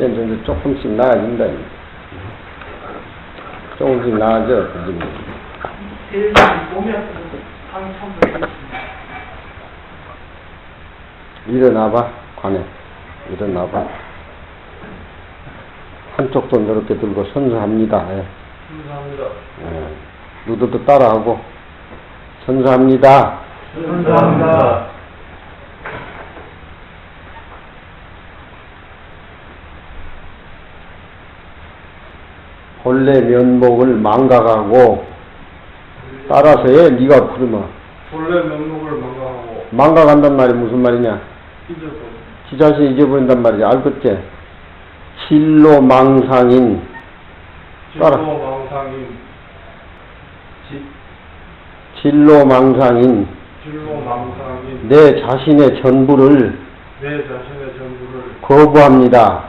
이제 조금씩 나아진다. 조금씩 나아져. 일어나봐, 관에. 일어나봐. 한쪽 손 이렇게 들고 선서합니다. 예. 선서합니다. 예. 누구도 따라하고. 선서합니다. 선서합니다. 본래 면목을 망각하고 따라서 해. 네가 부르면. 본래 면목을 망각하고. 망각한단 말이 무슨 말이냐? 잊어버려. 지 자신이 잊어버린단 말이지. 알겠지? 진로망상인. 따라. 진로망상인. 진로망상인. 진로망상인. 내 자신의 전부를 거부합니다.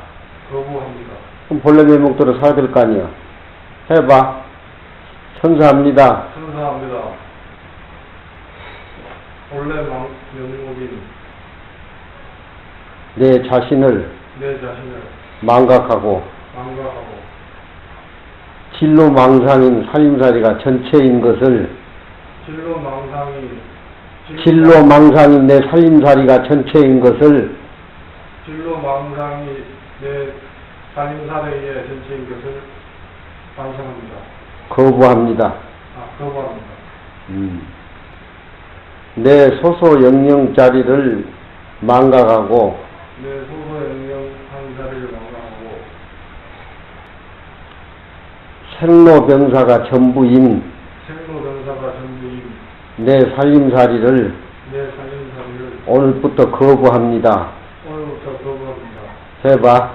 거부합니다. 그럼 본래 면목대로 살아야 될 거 아니야. 해봐. 선서합니다. 선서합니다. 본래 면목인 내 자신을 망각하고 진로망상인 살림살이가 전체인 것을 진로망상인 내 살림살이가 전체인 것을 진로망상이 내 살림살이의 전체인 것을 반성합니다. 거부합니다. 거부합니다. 내 소소 영영 자리를 망각하고 내 소소 영영 한 자리를 망각하고 생로병사가 전부인 내 살림살이를 오늘부터 거부합니다. 해봐.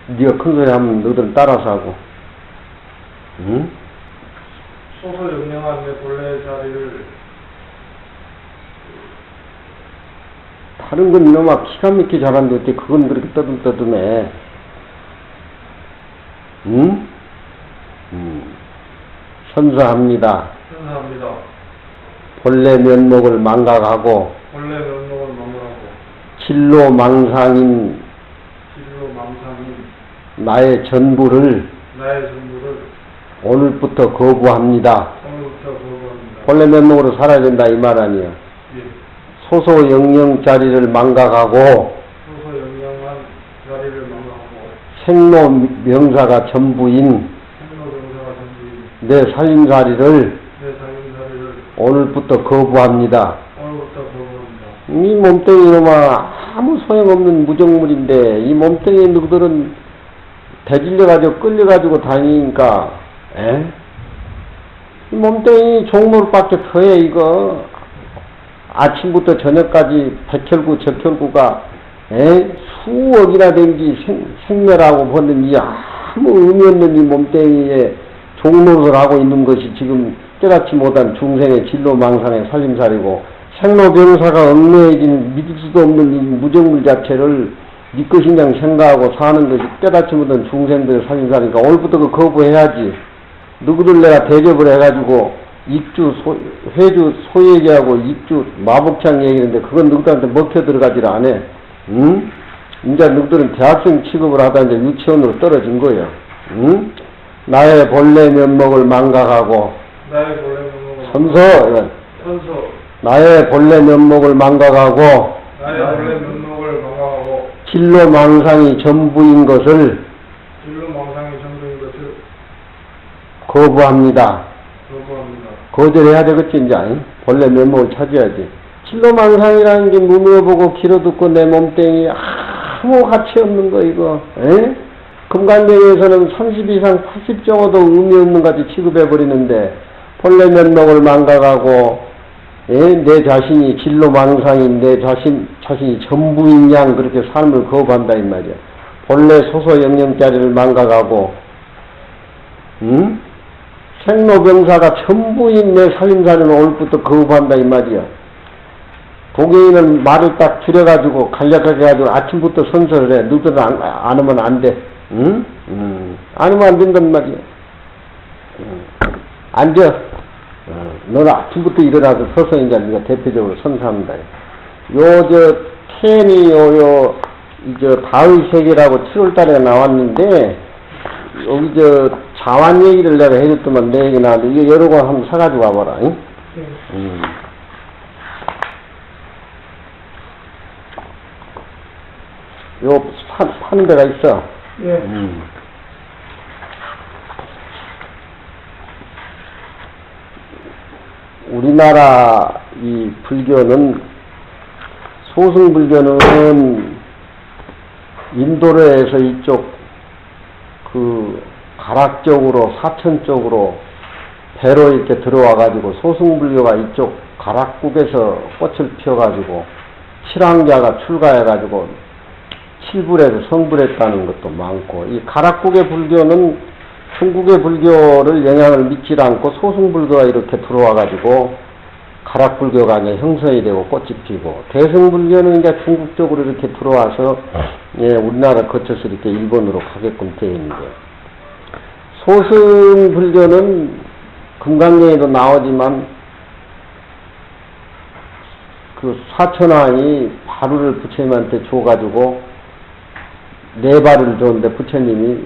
네가 큰 소리 하면 너희들은 따라서 하고. 응? 소소 영영한 내 본래 자리를 다른 건 이놈아 기가 막히게 잘하는데 어떻게 그건 그렇게 떠듬떠듬해. 응? 선서합니다. 본래 면목을 망각하고 진로망상인 나의 전부를 오늘부터 거부합니다. 본래 면목으로 살아야 된다 이 말 아니야. 예. 소소 영영 자리를 망각하고 생로 명사가 전부인 내 살림살이를 오늘부터 거부합니다. 이 몸뚱이 놈아 아무 소용없는 무정물인데 이 몸뚱이 누구들은 대질려가지고 끌려가지고 다니니까 이 몸뚱이 종로밖에 더해. 이거 아침부터 저녁까지 백혈구 적혈구가 수억이나 된지 생멸하고 보는 이 아무 의미 없는 이 몸뚱이에 종노릇을 하고 있는 것이 지금 깨닫지 못한 중생의 진로망상의 살림살이고 생로병사가 얽매여진 믿을 수도 없는 이 무정물 자체를 네 것이냐 생각하고 사는 것이 깨닫지 못한 중생들의 살림살이니까 오늘부터 그 거부해야지. 누구들 내가 대접을 해가지고 익주 회주 소얘기하고 익주 마복창 얘기하는데 그건 누구들한테 먹혀 들어가지를 안 해. 응? 이제 누구들은 대학생 취급을 하다 이제 유치원으로 떨어진 거예요. 응? 나의 본래 면목을 망각하고 선서 나의 본래 면목을 망각하고 진로망상이 전부인 것을 거부합니다. 거절해야 되겠지 이제. 본래 면목을 찾아야지. 진로망상이라는 게 무미어보고 길어듣고 내 몸뚱이 아무 가치 없는 거 이거. 금강경에서는 30 이상 80 정도도 의미 없는 같이 취급해버리는데 본래 면목을 망각하고 내 자신이 진로망상인 내 자신이 전부인 양 그렇게 삶을 거부한다 이 말이야. 본래 소소 영영자리를 망각하고 생로병사가 전부인 내 살림살이는 오늘부터 거부한다 이 말이야. 도개인은 말을 딱 줄여가지고 간략하게 해가지고 아침부터 선서를 해. 너희들은 안 하면 안 돼. 응? 안 하면 안 된단 말이야. 앉아. 너는 아침부터 일어나서 서서 이제 네가 대표적으로 선서합니다. 요, 텐이 다의 세계라고 7월달에 나왔는데, 여기 자완 얘기를 내가 해줬더만 내 얘기 나왔는데, 이거 여러 권 한번 사가지고 와봐라, 응? 네. 요, 파는 데가 있어. 예. 우리나라 이 불교는, 소승불교는 인도로에서 이쪽 가락 쪽으로, 사천 쪽으로 배로 이렇게 들어와가지고, 소승불교가 이쪽 가락국에서 꽃을 피워가지고, 칠왕자가 출가해가지고 칠불에서 성불했다는 것도 많고, 이 가락국의 불교는 중국의 불교를 영향을 미치지 않고 소승불교가 이렇게 들어와가지고 가락불교가 이제 형성이 되고 꽃이 피고, 대승불교는 이제 중국 쪽으로 이렇게 들어와서 우리나라 거쳐서 이렇게 일본으로 가게끔 되어 있는데, 소승불교는 금강경에도 나오지만 그 사천왕이 바루를 부처님한테 줘가지고 네 발을 줬는데 부처님이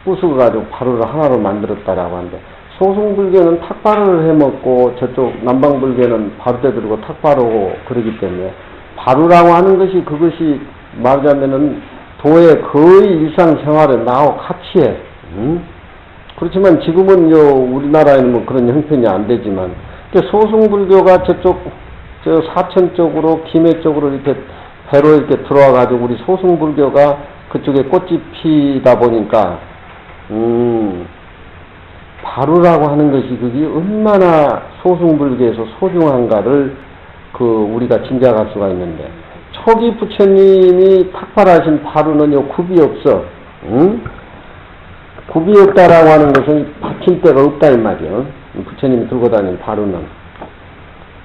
부수가지고 바루를 하나로 만들었다라고 하는데, 소승불교는 탁바루를 해먹고 저쪽 남방불교는 바루대 들고 탁바루고 그러기 때문에, 바루라고 하는 것이 그것이 말하자면은 도의 거의 일상생활에 나하고 같이 해. 그렇지만 지금은 우리나라에는 뭐 그런 형편이 안 되지만, 소승불교가 저 사천 쪽으로, 김해 쪽으로 이렇게 배로 이렇게 들어와가지고 우리 소승불교가 그쪽에 꽃이 피다 보니까, 바루라고 하는 것이 그게 얼마나 소승불교에서 소중한가를 우리가 짐작할 수가 있는데, 초기 부처님이 탁발하신 바루는 굽이 없어. 굽이 없다라고 하는 것은 받침대가 없다 이 말이야. 부처님이 들고 다니는 바루는.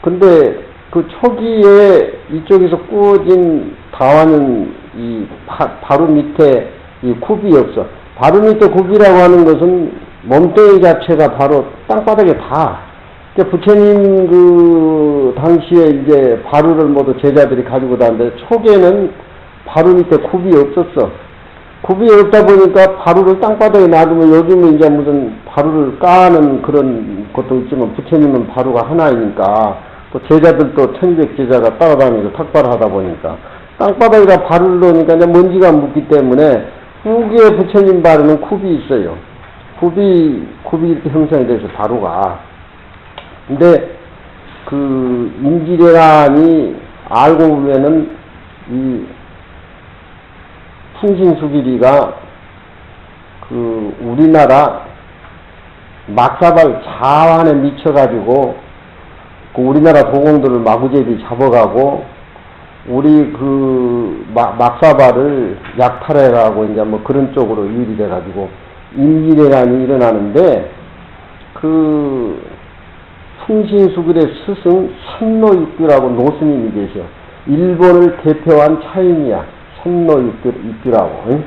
근데 그 초기에 이쪽에서 꾸어진 다와는 이 바루 밑에 이 굽이 없어. 바루 밑에 굽이라고 하는 것은 몸뚱이 자체가 바로 땅바닥에 다. 그러니까 부처님 당시에 이제 바루를 모두 제자들이 가지고 다니는데, 초기에는 바루 밑에 굽이 없었어. 굽이 없다 보니까 바루를 땅바닥에 놔두면, 요즘은 이제 무슨 바루를 까는 그런 것도 있지만 부처님은 바루가 하나이니까, 또 제자들도 1200제자가 따라다니면서 탁발을 하다 보니까 땅바닥에다 바루를 넣으니까 이제 먼지가 묻기 때문에 후기에 부처님 바루는 굽이 있어요. 굽이 이렇게 형성이 돼서 바루가. 근데 임지대란이 알고 보면은 이 풍신수길이가 우리나라 막사발 자완에 미쳐가지고 우리나라 도공들을 마구잡이 잡아가고, 우리 막사발을 약탈해가고 이제 뭐 그런 쪽으로 일이 돼가지고 임지대란이 일어나는데, 풍신수길의 스승 선노육규라고 노스님이 계셔. 일본을 대표한 차인이야. 선노육규라고. 응?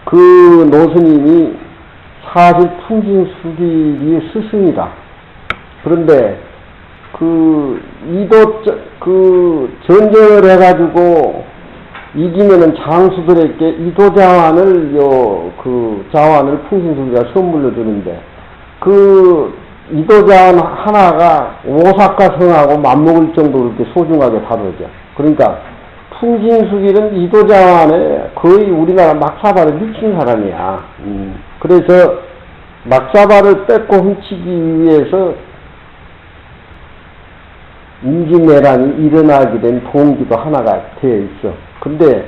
그 노스님이 사실 풍신수길의 스승이다. 그런데 전쟁을 해가지고 이기면은 장수들에게 이도자완을 자완을 풍신수길이가 선물로 주는데, 이도자완 하나가 오사카 성하고 맞먹을 정도로 이렇게 소중하게 다뤄져. 그러니까 풍신수길은 이도자완에 거의 우리나라 막사발을 미친 사람이야. 그래서 막사발을 뺏고 훔치기 위해서 임진왜란이 일어나게 된 동기도 하나가 되어 있어. 근데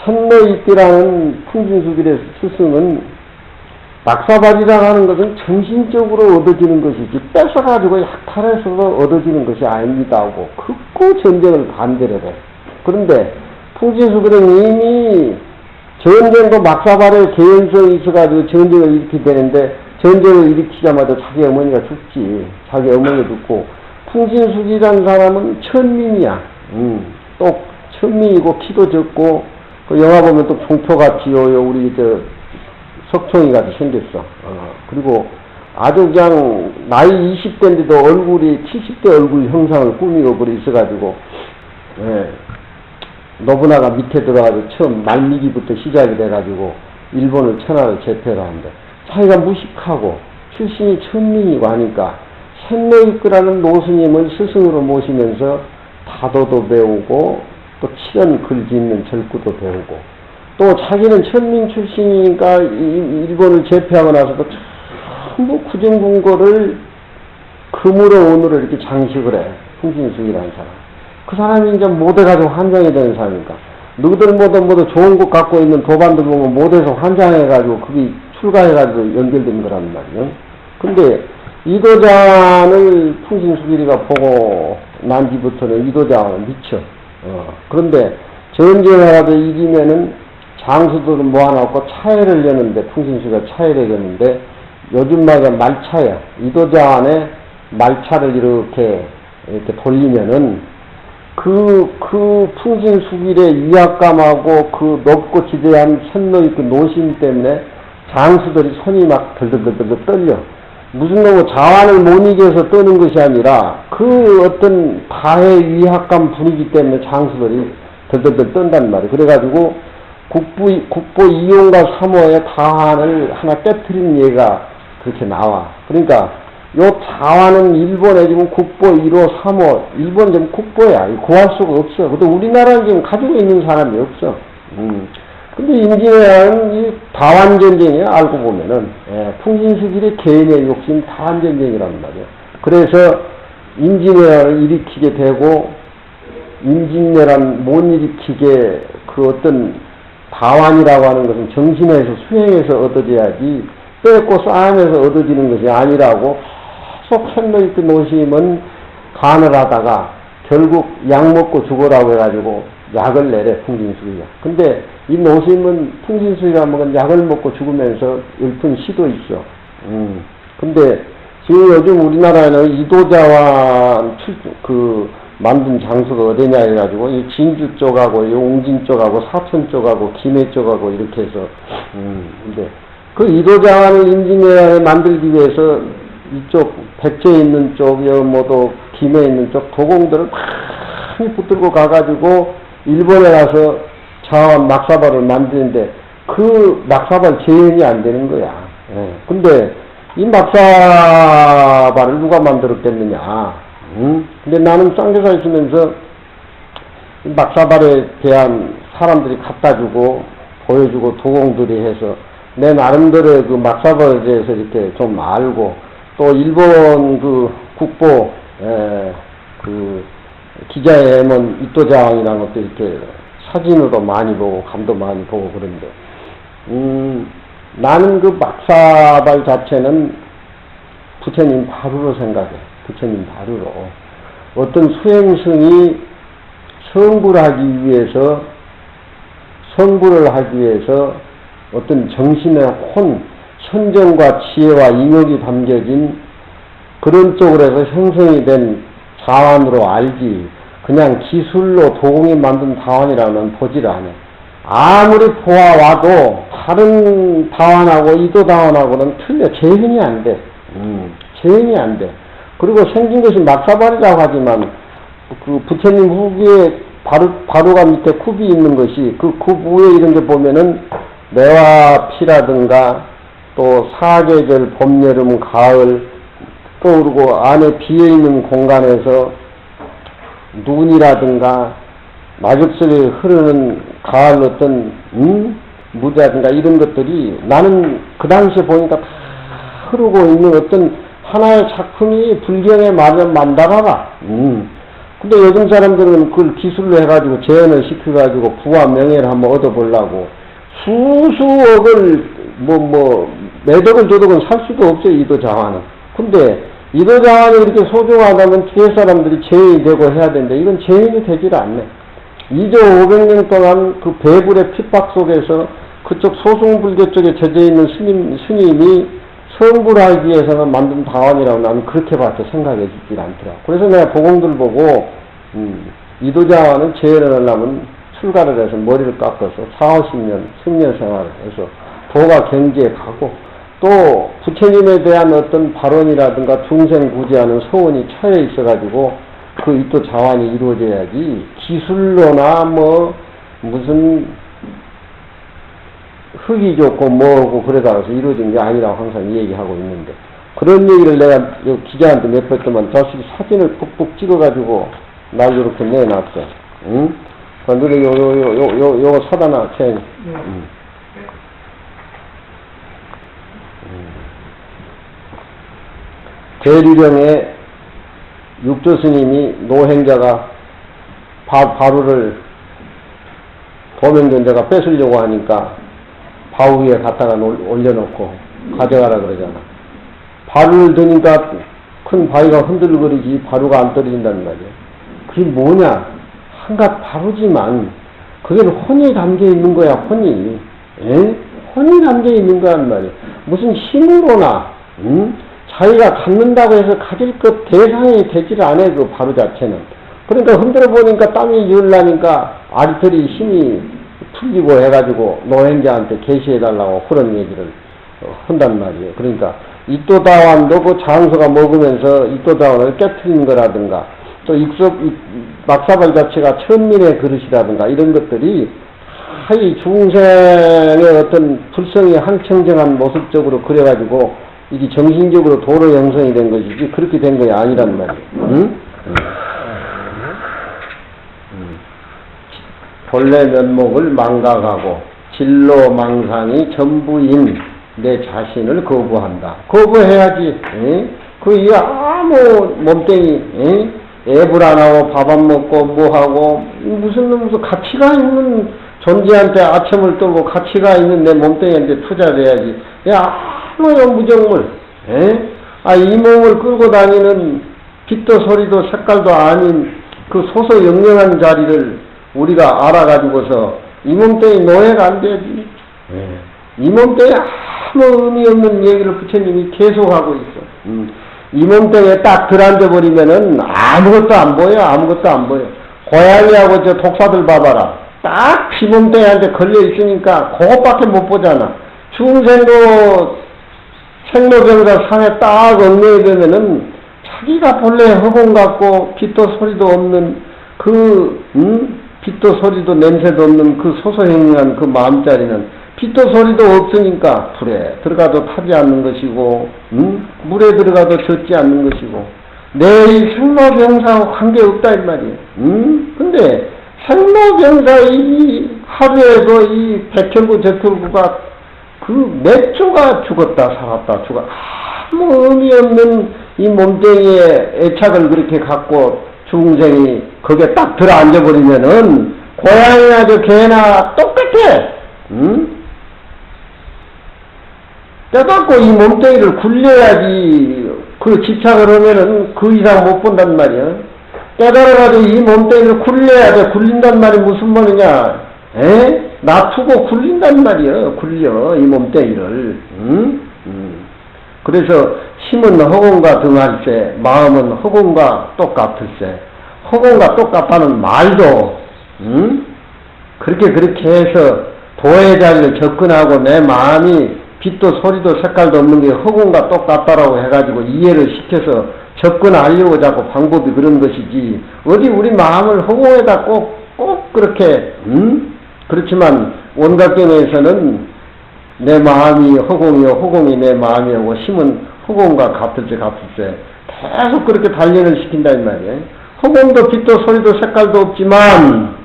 선노익기라는 풍신수길의 스승은, 막사발이라고 하는 것은 정신적으로 얻어지는 것이지 뺏어가지고 약탈해서 얻어지는 것이 아닙니다 하고 극구 전쟁을 반대를 해. 그런데 풍신수길은 이미 전쟁도 막사발의 개연성이 있어가지고 전쟁을 일으키게 되는데, 전쟁을 일으키자마자 자기 어머니가 죽지. 자기 어머니가 죽고, 풍신수길이라는 사람은 천민이야. 또 천민이고 키도 적고, 영화 보면 또 종표같이 우리 석총이 같이 생겼어. 그리고 아주 그냥 나이 20대인데도 얼굴이 70대 얼굴 형상을 꾸미고 그래 있어가지고, 노부나가 밑에 들어가서 처음 말미기부터 시작이 돼가지고 일본을 천하를 제패를 하는데 자기가 무식하고 출신이 천민이고 하니까 샌노이크라는 노스님을 스승으로 모시면서 다도도 배우고 또 칠연 글 짓는 절구도 배우고 또 자기는 천민 출신이니까 일본을 제패하고 나서도 전부 구정궁궐을 금으로 은으로 이렇게 장식을 해. 풍신수기라는 사람. 그 사람이 이제 못해가지고 환장이 되는 사람이니까. 너희들 모두 좋은 곳 갖고 있는 도반들 보면 못해서 환장해가지고 그게 출가해가지고 연결된 거란 말이에요. 근데 이도장을 풍신수기리가 보고 난 뒤부터는 이도장을 미쳐. 그런데 전쟁하라도 이기면은 장수들은 모아놓고 차회를 여는데 풍신수기가 차회를 여는데 요즘 말에 말차야. 이도장 안에 말차를 이렇게 돌리면은 그 풍신수길의 위압감하고 그 높고 지대한 샌노이크 노심 때문에 장수들이 손이 막 덜덜덜덜 떨려. 무슨 놈의 자완을 못 이겨서 떠는 것이 아니라 그 어떤 다의 위압감 분위기 때문에 장수들이 덜덜덜 떤단 말이에요. 그래가지고 국보 2호과 3호의 다환을 하나 깨트린 예가 그렇게 나와. 그러니까 요 자완은 일본에 지금 국보 1호, 3호, 일본 지금 국보야. 구할 수가 없어. 근데 우리나라는 지금 가지고 있는 사람이 없어. 근데 임진왜란은 이 다완전쟁이야, 알고 보면은. 풍신수길의 개인의 욕심 다완전쟁이란 말이야. 그래서 임진왜란을 일으키게 되고, 임진왜란 못 일으키게 그 어떤 다완이라고 하는 것은 정신에서 수행해서 얻어져야지, 뺏고 싸움에서 얻어지는 것이 아니라고 계속 샌노이크 노심은 간을 하다가 결국 약 먹고 죽으라고 해가지고 약을 내래, 풍신수기가. 근데 이 노심은 풍신수기가 먹은 약을 먹고 죽으면서 읊은 시도 있어. 근데 지금 요즘 우리나라에는 이도자와 만든 장소가 어디냐 해가지고 이 진주 쪽하고 용진 쪽하고 사천 쪽하고 김해 쪽하고 이렇게 해서 근데 그 이도자환을 임진왜란에 만들기 위해서 이쪽 백제에 있는 쪽, 모두 김해에 있는 쪽 도공들을 많이 붙들고 가가지고 일본에 가서 자환 막사발을 만드는데 그 막사발 재현이 안 되는 거야. 근데 이 막사발을 누가 만들었겠느냐. 근데 나는 쌍교사에 있으면서 이 막사발에 대한 사람들이 갖다주고 보여주고 도공들이 해서 내 나름대로의 그 막사발에 대해서 이렇게 좀 알고 또 일본 그 국보 그 기자의 애먼 이토자왕이라는 것도 이렇게 사진으로 많이 보고 감도 많이 보고 그런데 나는 그 막사발 자체는 부처님 바루로 생각해. 부처님 바루로 어떤 수행승이 성불을 하기 위해서 어떤 정신의 혼, 선정과 지혜와 인욕이 담겨진 그런 쪽으로 해서 형성이 된 자완으로 알지 그냥 기술로 도공이 만든 다완이라면 보지를 않아. 아무리 보아와도 다른 다완하고 이도 다완하고는 틀려. 재현이 안 돼. 재현이 안 돼. 그리고 생긴 것이 막사발이라고 하지만 그 부처님 후기에 바로가 밑에 굽이 있는 것이 그 굽 위에 이런 게 보면은 매화 피라든가 또 사계절 봄, 여름, 가을 떠오르고 안에 비어있는 공간에서 눈이라든가 마죽소리 흐르는 가을 어떤 무대라든가 이런 것들이 나는 그 당시에 보니까 다 흐르고 있는 어떤 하나의 작품이 불경에 만다라라. 근데 요즘 사람들은 그걸 기술로 해가지고 재현을 시켜가지고 부와 명예를 한번 얻어보려고 수수억을 매덕을 조덕은 살 수도 없어요. 이도자환은. 근데 이도자환이 이렇게 소중하다면 뒤에 사람들이 재현이 되고 해야 되는데 이건 재현이 되질 않네. 2조 500년 동안 그 배불의 핍박 속에서 그쪽 소승불교 쪽에 젖어 있는 스님이 성불하기 위해서는 만든 다원이라고 나는 그렇게밖에 생각해 주질 않더라. 그래서 내가 보공들 보고 이도자환은 재현을 하려면 출가를 해서 머리를 깎아서 40-50년 승려 생활을 해서 도가 경지에 가고 또 부처님에 대한 어떤 발언이라든가 중생 구제하는 소원이 처해 있어가지고 그 이도 자환이 이루어져야지 기술로나 무슨 흙이 좋고 뭐고 그러다가서 이루어진 게 아니라고 항상 얘기하고 있는데, 그런 얘기를 내가 기자한테 몇 번 동안 자식이 사진을 푹푹 찍어가지고 날 이렇게 내놨어. 응? 너네 요거 사다 놔, 쟤. 대류령에 육조스님이 노행자가 바루를 도명전자가 뺏으려고 하니까 바우 위에 갖다가 올려놓고 가져가라 그러잖아. 바루를 드니까 큰 바위가 흔들거리지 바루가 안 떨어진다는 말이야. 그게 뭐냐? 한갓 바루지만 그게 혼이 담겨 있는 거야, 혼이. 에? 혼이 담겨 있는 거란 말이야. 무슨 힘으로나 자기가 갖는다고 해서 가질 것 대상이 되지를 않아, 그 바루 자체는. 그러니까 흔들어 보니까 땀이 열나니까 아리털이 힘이 풀리고 해가지고 노행자한테 계시해달라고 그런 얘기를 한단 말이에요. 그러니까 이또다완도 그 장소가 먹으면서 이또다완을 깨트린 거라든가, 또 막사발 자체가 천민의 그릇이라든가 이런 것들이 이 중생의 어떤 불성이 항청정한 모습적으로 그려가지고 이게 정신적으로 도로 형성이 된 것이지 그렇게 된 것이 아니란 말이에요. 응? 본래 면목을 망각하고 진로 망상이 전부인 내 자신을 거부한다. 거부해야지. 그 아무 몸뚱이 애불 안 하고 밥 안 먹고 뭐 하고 무슨 가치가 있는 존재한테 아첨을 떨고 가치가 있는 내 몸뚱이한테 투자를 해야지. 아무 무정물. 이 몸을 끌고 다니는 빛도 소리도 색깔도 아닌 그 소소영령한 자리를 우리가 알아가지고서 이 몸뚱이 노예가 안 되지. 이 몸뚱이 아무 의미 없는 얘기를 부처님이 계속하고 있어. 이 몸뚱이에 딱 들어앉아버리면은 아무것도 안 보여, 아무것도 안 보여. 고양이하고 저 독사들 봐봐라. 딱 이 몸뚱이한테 걸려있으니까 그것밖에 못 보잖아. 중생도 생로병사 상에 딱 얽매여 되면은 자기가 본래 허공 같고 빛도 소리도 없는 빛도 소리도 냄새도 없는 그 소소행령한 그 마음자리는 빛도 소리도 없으니까 불에 들어가도 타지 않는 것이고 물에 들어가도 젖지 않는 것이고 내 이 생로병사하고 관계없다 이 말이에요. 근데 생로병사 이 하루에도 이 백혈구 적혈구가 그 몇 조가 죽었다 살았다 죽어 아무 의미 없는 이 몸뚱이에 애착을 그렇게 갖고 중생이 거기에 딱 들어앉아버리면은 고양이나 저 개나 똑같아. 깨닫고 이 몸뚱이를 굴려야지. 그 집착을 하면은 그 이상 못 본단 말이야. 깨달아가지고 이 몸뚱이를 굴려야 돼. 굴린단 말이 무슨 말이냐? 놔두고 굴린단 말이야. 굴려 이 몸뚱이를. 그래서 힘은 허공과 등할세, 마음은 허공과 똑같을세. 허공과 똑같다는 말도 그렇게 해서 도의 자리를 접근하고 내 마음이 빛도 소리도 색깔도 없는 게 허공과 똑같다라고 해가지고 이해를 시켜서 접근하려고 자꾸 방법이 그런 것이지 어디 우리 마음을 허공에다 꼭 그렇게 그렇지만 원각경에서는 내 마음이 허공이요 허공이 내 마음이고 힘은 허공과 같을세 계속 그렇게 단련을 시킨다 이 말이에요. 허공도 빛도 소리도 색깔도 없지만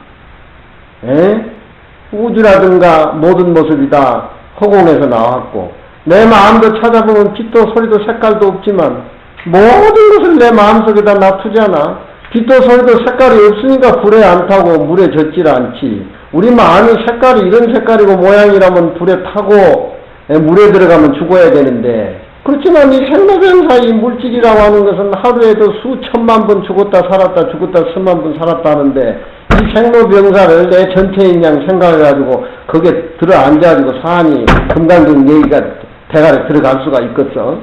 우주라든가 모든 모습이 다 허공에서 나왔고 내 마음도 찾아보면 빛도 소리도 색깔도 없지만 모든 것을 내 마음속에다 놔두잖아. 빛도 소리도 색깔이 없으니까 불에 안 타고 물에 젖질 않지. 우리 마음이 색깔이 이런 색깔이고 모양이라면 불에 타고 물에 들어가면 죽어야 되는데 그렇지만 이 생로병사 이 물질이라고 하는 것은 하루에도 수천만 번 죽었다 살았다 수만 번 살았다 하는데 이 생로병사를 내 전체인 양 생각해가지고 거기에 들어앉아가지고 사안이 금강경 얘기가 대가리 들어갈 수가 있겠어.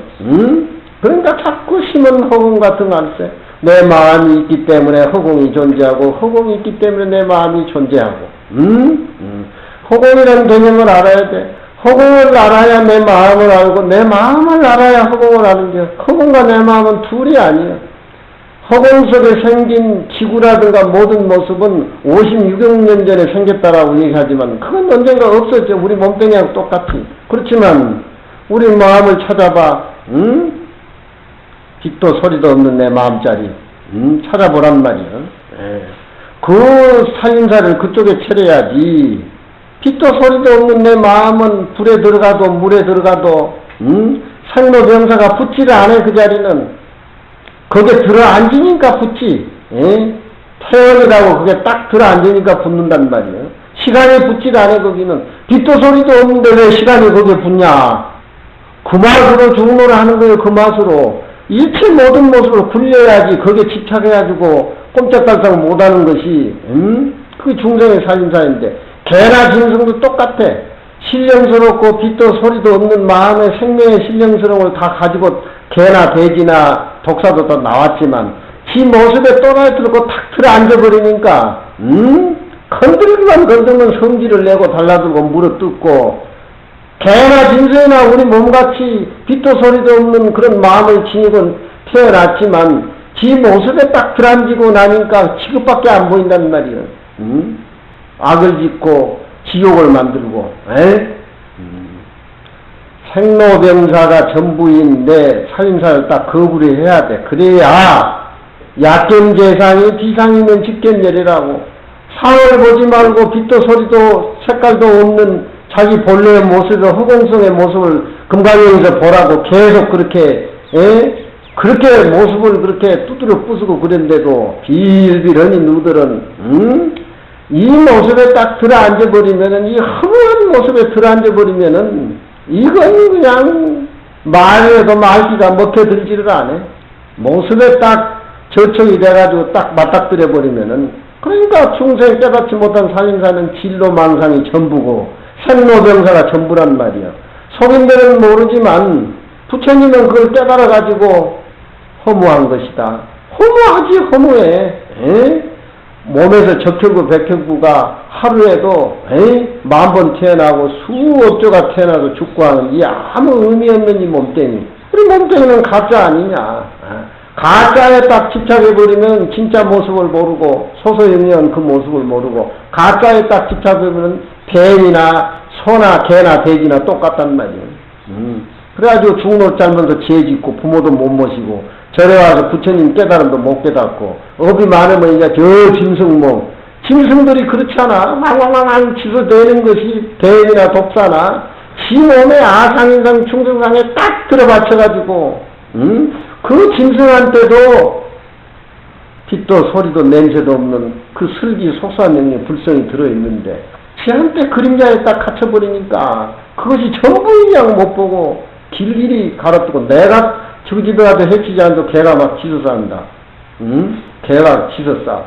그러니까 자꾸 힘은 허공 같은 안세. 내 마음이 있기 때문에 허공이 존재하고 허공이 있기 때문에 내 마음이 존재하고 허공이라는 개념을 알아야 돼. 허공을 알아야 내 마음을 알고 내 마음을 알아야 허공을 아는 게 허공과 내 마음은 둘이 아니야. 허공 속에 생긴 지구라든가 모든 모습은 56억 년 전에 생겼다라고 얘기하지만 그건 언젠가 없었죠. 우리 몸뚱이랑 똑같이. 그렇지만 우리 마음을 찾아봐. 빛도 소리도 없는 내 마음자리. 찾아보란 말이야. 그 살인사를 그쪽에 차려야지. 빛도 소리도 없는 내 마음은 불에 들어가도 물에 들어가도 생로병사가 붙지를 않아. 그 자리는 거기에 들어앉으니까 붙지. 태연이라고 그게 딱 들어앉으니까 붙는단 말이야. 시간이 붙지를 않아. 거기는 빛도 소리도 없는데 왜 시간이 거기에 붙냐. 그 맛으로 중노를 하는 거예요. 그 맛으로 일체 모든 모습을 굴려야지. 거기에 집착해가지고 꼼짝달싹 못하는 것이 그게 중생의 살인사인데, 개나 짐승도 똑같아. 신령스럽고 빛도 소리도 없는 마음의 생명의 신령스러움을 다 가지고 개나 돼지나 독사도 다 나왔지만 지 모습에 또라이 들고 탁 들어앉아버리니까 건들기만 건들면 성질을 내고 달라들고 물어뜯고, 개나 짐승이나 우리 몸같이 빛도 소리도 없는 그런 마음을 지니고 태어났지만 지 모습에 딱 들어앉고 나니까 취급밖에 안 보인단 말이에요. 악을 짓고 지옥을 만들고. 생로병사가 전부인 내 살인사를 딱 거부를 해야 돼. 그래야 약견재상이 비상이면 직견열이라고. 상을 보지 말고 빛도 소리도 색깔도 없는 자기 본래의 모습을, 허공성의 모습을 금강경에서 보라고 계속 그렇게 그렇게 모습을 그렇게 두드려 부수고 그랬는데도 빌빌하니 누들은 이 모습에 딱 들어앉아버리면은, 이 허무한 모습에 들어앉아버리면은 이건 그냥 말해도 말기가 먹혀들지를 않아. 모습에 딱 저촉이 돼가지고 딱 맞닥뜨려버리면은, 그러니까 중생 깨닫지 못한 살인사는 진로망상이 전부고 생로병사가 전부란 말이야. 속인들은 모르지만 부처님은 그걸 깨달아가지고 허무한 것이다. 허무하지 허무해. 몸에서 적혈구 백혈구가 하루에도 10,000번 태어나고 수억 조가 태어나도 죽고 하는 이 아무 의미 없는 이 몸뚱이. 우리 몸뚱이는 가짜 아니냐. 가짜에 딱 집착해버리면 진짜 모습을 모르고 소소영리한 그 모습을 모르고, 가짜에 딱 집착해버리면 뱀이나 소나 개나 돼지나 똑같단 말이에요. 그래가지고 중노 짧으면서 죄 짓고 부모도 못 모시고 절에 와서 부처님 깨달음도 못 깨닫고, 업이 많으면 이제 저 짐승 짐승들이 그렇잖아. 왕왕왕왕 치솟대는 것이 뱀이나 독사나 지 몸에 아상인상 충성상에 딱 들어받쳐가지고 그 짐승한테도 빛도 소리도 냄새도 없는 그 슬기 소소한 영역 불성이 들어있는데 지한테 그림자에 딱 갇혀버리니까 그것이 전부인 양 못 보고 길길이 가로뜨고, 내가 저 집에 가도 해치지 않아도 개가 막 짖어서 한다. 개가 짖었어.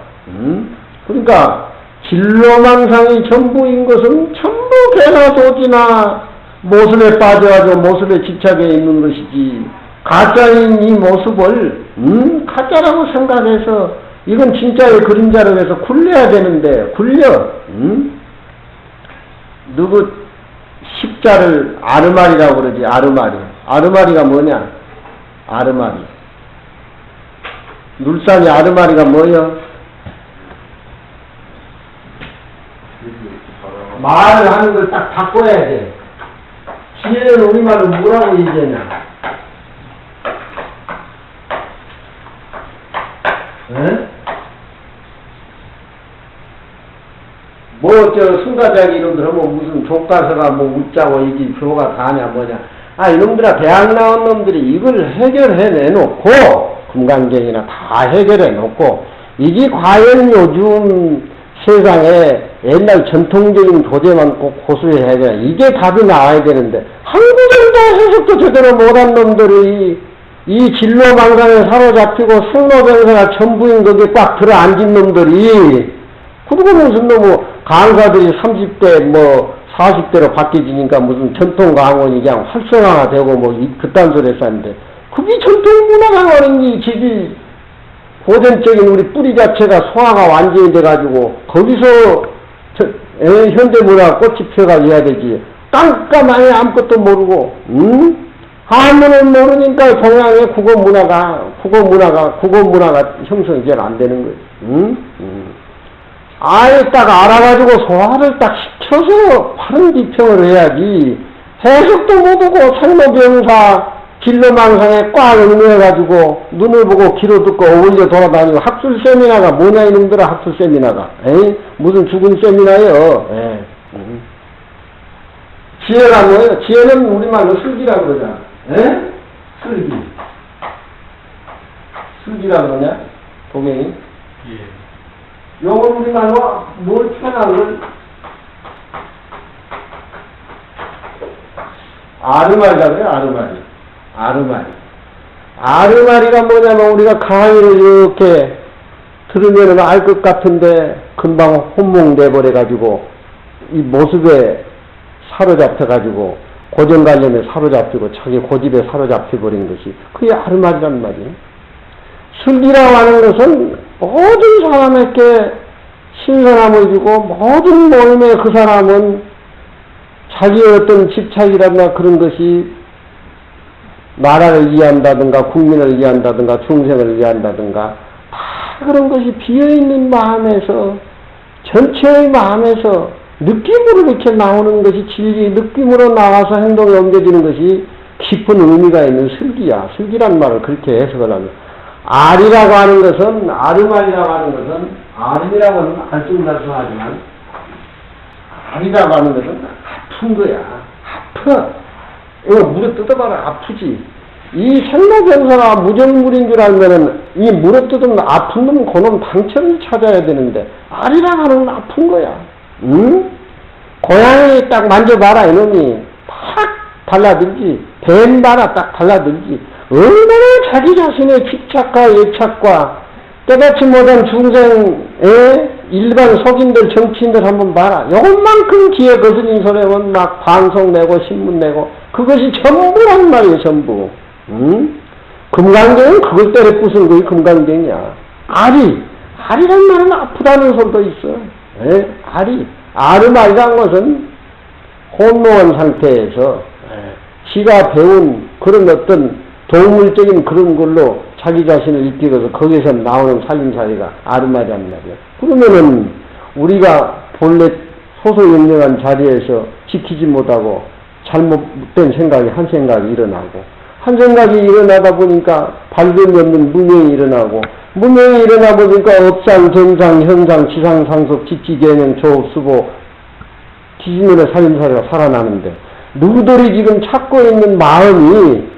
그러니까 진로망상이 전부인 것은 전부 개나 도지나 모습에 빠져가지고 모습에 집착해 있는 것이지, 가짜인 이 모습을 가짜라고 생각해서 이건 진짜의 그림자로 해서 굴려야 되는데 굴려. 누구 십자를 아르마리라고 그러지. 아르마리가 뭐냐? 아르마리. 눌산이 아르마리가 뭐여? 말을 하는 걸 딱 바꿔야 돼. 지혜는 우리말로 뭐라고 얘기하냐? 승가자기 이놈들 하면 무슨 교과서가 웃자고 이게 교가 다냐 뭐냐. 이놈들아, 대학 나온 놈들이 이걸 해결해 내놓고, 금강경이나 다 해결해 놓고, 이게 과연 요즘 세상에 옛날 전통적인 교재만 꼭 고수해야 돼. 이게 답이 나와야 되는데, 한국인도 해석도 제대로 못한 놈들이 이 진로망상에 사로잡히고 생로병사가 전부인 거기에 꽉 들어앉은 놈들이, 그리고 무슨 강사들이 30대 40대로 바뀌지니까 무슨 전통 강원이 그냥 활성화되고 그딴 소리 했었는데, 그게 전통 문화가 아닌지, 지기 고전적인 우리 뿌리 자체가 소화가 완전히 돼가지고 거기서 현대 문화 꽃이 피어가게 해야 되지. 깜깜하게 아무것도 모르고 한문을 모르니까 동양의 국어 문화가 형성이 잘 안 되는 거예요. 응? 아예 딱 알아가지고 소화를 딱 시켜서 바른 비평을 해야지. 해석도 못하고 상노병사 길로망상에 꽉 얽매여가지고 눈을 보고 귀로 듣고 어울려 돌아다니고 학술 세미나가 뭐냐 이놈들아 학술 세미나가. 에이? 무슨 죽은 세미나예요. 에이. 지혜가 뭐예요? 지혜는 우리말로 슬기라고 그러잖아. 에? 슬기. 슬기라고 그러냐? 도경이? 예. 요건 우리말로 뭘 표현한 걸 아르말이라고 해요, 아르말이가 뭐냐면 우리가 강의를 이렇게 들으면 알 것 같은데 금방 혼몽돼버려가지고 이 모습에 사로잡혀가지고 고정관념에 사로잡히고 자기 고집에 사로잡혀버린 것이 그게 아르말이란 말이에요. 슬기라고 하는 것은 모든 사람에게 신선함을 주고 모든 모임에 그 사람은 자기의 어떤 집착이라든가 그런 것이 나라를 이해한다든가 국민을 이해한다든가 중생을 이해한다든가 다 그런 것이 비어있는 마음에서 전체의 마음에서 느낌으로 이렇게 나오는 것이 진리 느낌으로 나와서 행동에 옮겨지는 것이 깊은 의미가 있는 슬기야. 슬기란 말을 그렇게 해석을 하면 알이라고 하는 것은 아르말이라고 하는 것은 알이라고 하는 알쏭달쏭하지만 알이라고 하는 것은 아픈 거야. 아파. 이거 물어 뜯어봐라. 아프지. 이 생로병사가 무정물인 줄 알면은 이 물어 뜯으면 아픈 놈 그놈 당처를 찾아야 되는데 알이라고 하는 건 아픈 거야. 응? 고양이 딱 만져봐라 이놈이 팍 달라들지. 뱀 봐라 딱 달라들지. 얼마나 자기 자신의 집착과 예착과 때같이 못한 중생의 일반 속인들 정치인들 한번 봐라. 요것만큼 기회 거스린 소리면 막 방송 내고 신문 내고 그것이 전부란 말이에요. 전부. 응? 금강경은 그걸 때려 부순 거이 금강경이야. 알이란 말은 아프다는 소리도 있어. 에? 아르말이란 것은 혼노한 상태에서 지가 배운 그런 어떤 동물적인 그런 걸로 자기 자신을 이끌어서 거기서 나오는 살림살이가 아르말이란 말이야. 그러면은 우리가 본래 소소영령한 자리에서 지키지 못하고 잘못된 생각이 한 생각이 일어나고 한 생각이 일어나다 보니까 발견이 없는 무명이 일어나고 무명이 일어나 보니까 업상, 정상, 현상, 지상, 상속, 직지, 개명, 조업, 수보 기신론의 살림살이가 살아나는데 누구들이 지금 찾고 있는 마음이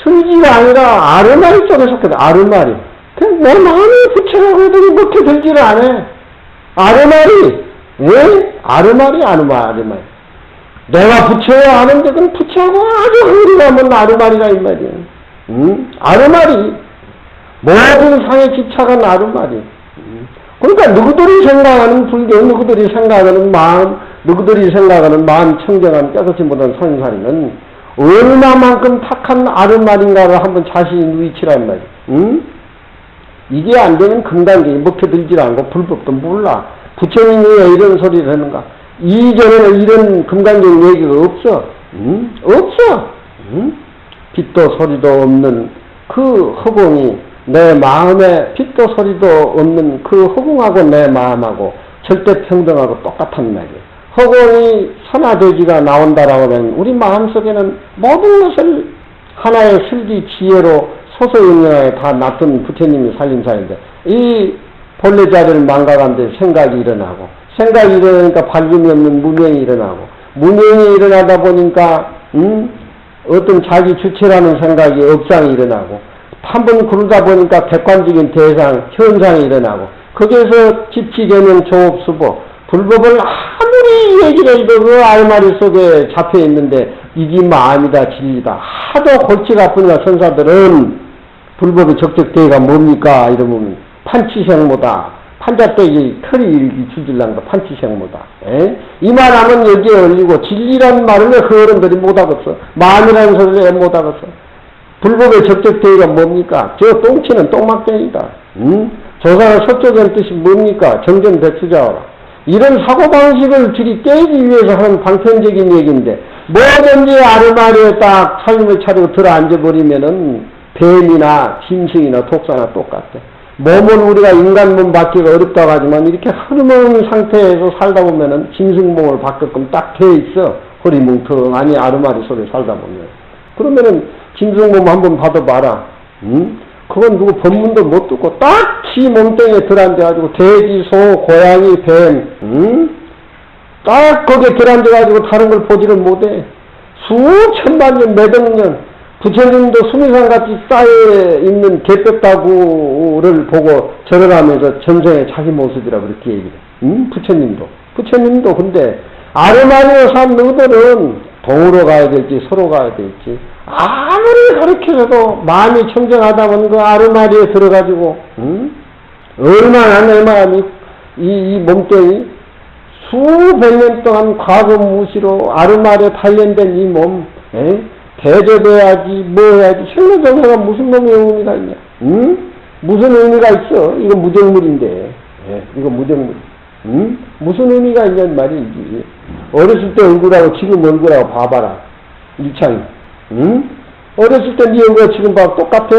슬기가 아니라 아르마리 쪽에 속해. 아르마리. 그냥 내 마음이 부처라고 해도 먹혀 들지를 않아. 아르마리. 예? 아르마리. 내가 부처야 하는데 그건 부처하고 아주 흐리가면 아르마리라 이 말이야. 응? 아르마리. 모든 상의 집착은 아르마리. 그러니까 누구들이 생각하는 불교, 누구들이 생각하는 마음, 누구들이 생각하는 마음 청정한 깨끗이 못한 선사리는 얼마만큼 탁한 아르말인가를 한번 자신이 누이치란 말이야. 응? 이게 안 되면 금단경이 먹혀들질 않고 불법도 몰라. 부처님이 왜 이런 소리를 하는가? 이전에는 이런 금강경 얘기가 없어. 응? 없어. 응? 빛도 소리도 없는 그 허공이 내 마음에 빛도 소리도 없는 그 허공하고 내 마음하고 절대 평등하고 똑같단 말이야. 허공이 선화돼지가 나온다라고 하면 우리 마음속에는 모든 것을 하나의 슬기 지혜로 소소영령하게 다 놔둔 부처님이 살림사인데 이 본래 자리를 망각한 데 생각이 일어나고 생각이 일어나니까 발림이 없는 무명이 일어나고 무명이 일어나다 보니까 어떤 자기 주체라는 생각이 업상이 일어나고 한번 그러다 보니까 객관적인 대상, 현상이 일어나고 거기에서 집치, 개명, 조업, 수보 불법을 아무리 얘기를 해도 그 알마리 속에 잡혀 있는데 이게 마음이다 진리다 하도 골치가 아프니까 선사들은 불법의 적적대가 뭡니까 이러면 판치생모다 판자떼기 털이 일기 줄질난다 판치생모다 이 말하면 여기에 올리고 진리란 말을 왜 그 어른들이 못하겠어 마음이라는 소리를 왜 못하겠어 불법의 적적대가 뭡니까 저 똥치는 똥막대이다 저 사람 서쪽의 뜻이 뭡니까 정전대추자어라 이런 사고방식을 들이 깨기 위해서 하는 방편적인 얘기인데, 뭐든지 아르마리에 딱 삶을 차리고 들어 앉아버리면은 뱀이나 짐승이나 독사나 똑같아. 몸은 우리가 인간 몸 받기가 어렵다고 하지만 이렇게 흐름없는 상태에서 살다 보면은 짐승 몸을 바뀌게끔 딱 돼 있어. 허리 뭉텅하니 아르마리 속에 살다 보면. 그러면은 짐승 몸 한번 받아봐라. 응? 그건 누구 법문도 못 듣고 딱 지 몸뚱이에 들어앉아가지고 돼지, 소, 고양이, 뱀, 응? 딱 거기에 들어앉아가지고 다른 걸 보지를 못해. 수천만 년, 몇억 년, 부처님도 수미산같이 쌓여 있는 개뼈다구를 보고 절을하면서 전생에 자기 모습이라 그렇게 얘기해. 응? 부처님도 근데 아르마니에 산 너희들은 동으로 가야 될지 서로 가야 될지 아무리 가르쳐줘도 마음이 청정하다면 그 아르마리에 들어가지고 응? 얼마나 이 몸뚱이 수백 년 동안 과거 무시로 아르마리에 단련된 이 몸 대접해야지 뭐 해야지 생로정사가 무슨 놈의 의미가 있냐. 응? 무슨 의미가 있어. 이거 무정물인데 이거 무정물. 응? 무슨 의미가 있냔 말이지. 어렸을 때 얼굴하고 지금 얼굴하고 봐봐라. 일창이. 응? 어렸을 때 네 얼굴하고 지금 봐 똑같아?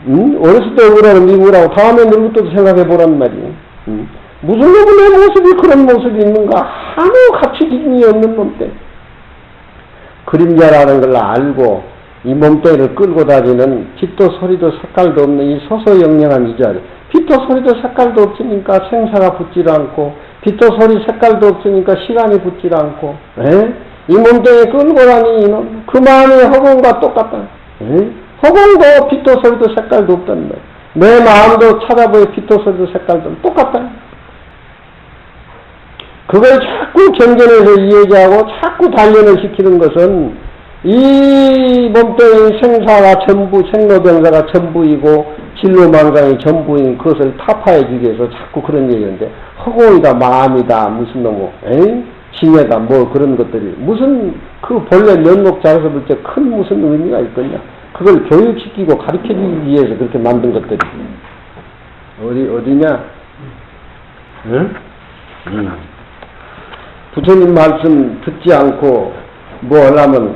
응? 어렸을 때 얼굴하고 네 얼굴하고 다음에 늙을 때도 생각해보란 말이야. 응? 무슨 놈의 내 모습이 그런 모습이 있는가. 아무 가치 기준이 없는 놈 때. 그림자라는 걸 알고 이 몸뚱이를 끌고 다니는 빛도 소리도 색깔도 없는 이 소소영령한 이 자리. 빛도 소리도 색깔도 없으니까 생사가 붙질 않고 빛도 소리 색깔도 없으니까 시간이 붙질 않고 이 몸뚱이 끌고 다니는 이놈 그 마음이 허공과 똑같다. 허공도 빛도 소리도 색깔도 없다는 거야. 내 마음도 찾아보여 빛도 소리도 색깔도 똑같다. 그걸 자꾸 경전에서 이야기하고 자꾸 단련을 시키는 것은 이 몸뚱이 생사가 전부 생로병사가 전부이고 진로망상이 전부인 그것을 타파해 주기 위해서 자꾸 그런 얘기인데 허공이다 마음이다 무슨 놈의 징해다 뭐 그런 것들이 무슨 그 본래 면목 자라서 볼 때 큰 무슨 의미가 있겠냐. 그걸 교육시키고 가르쳐주기 위해서 그렇게 만든 것들이 어디냐. 응? 부처님 말씀 듣지 않고 뭐 하려면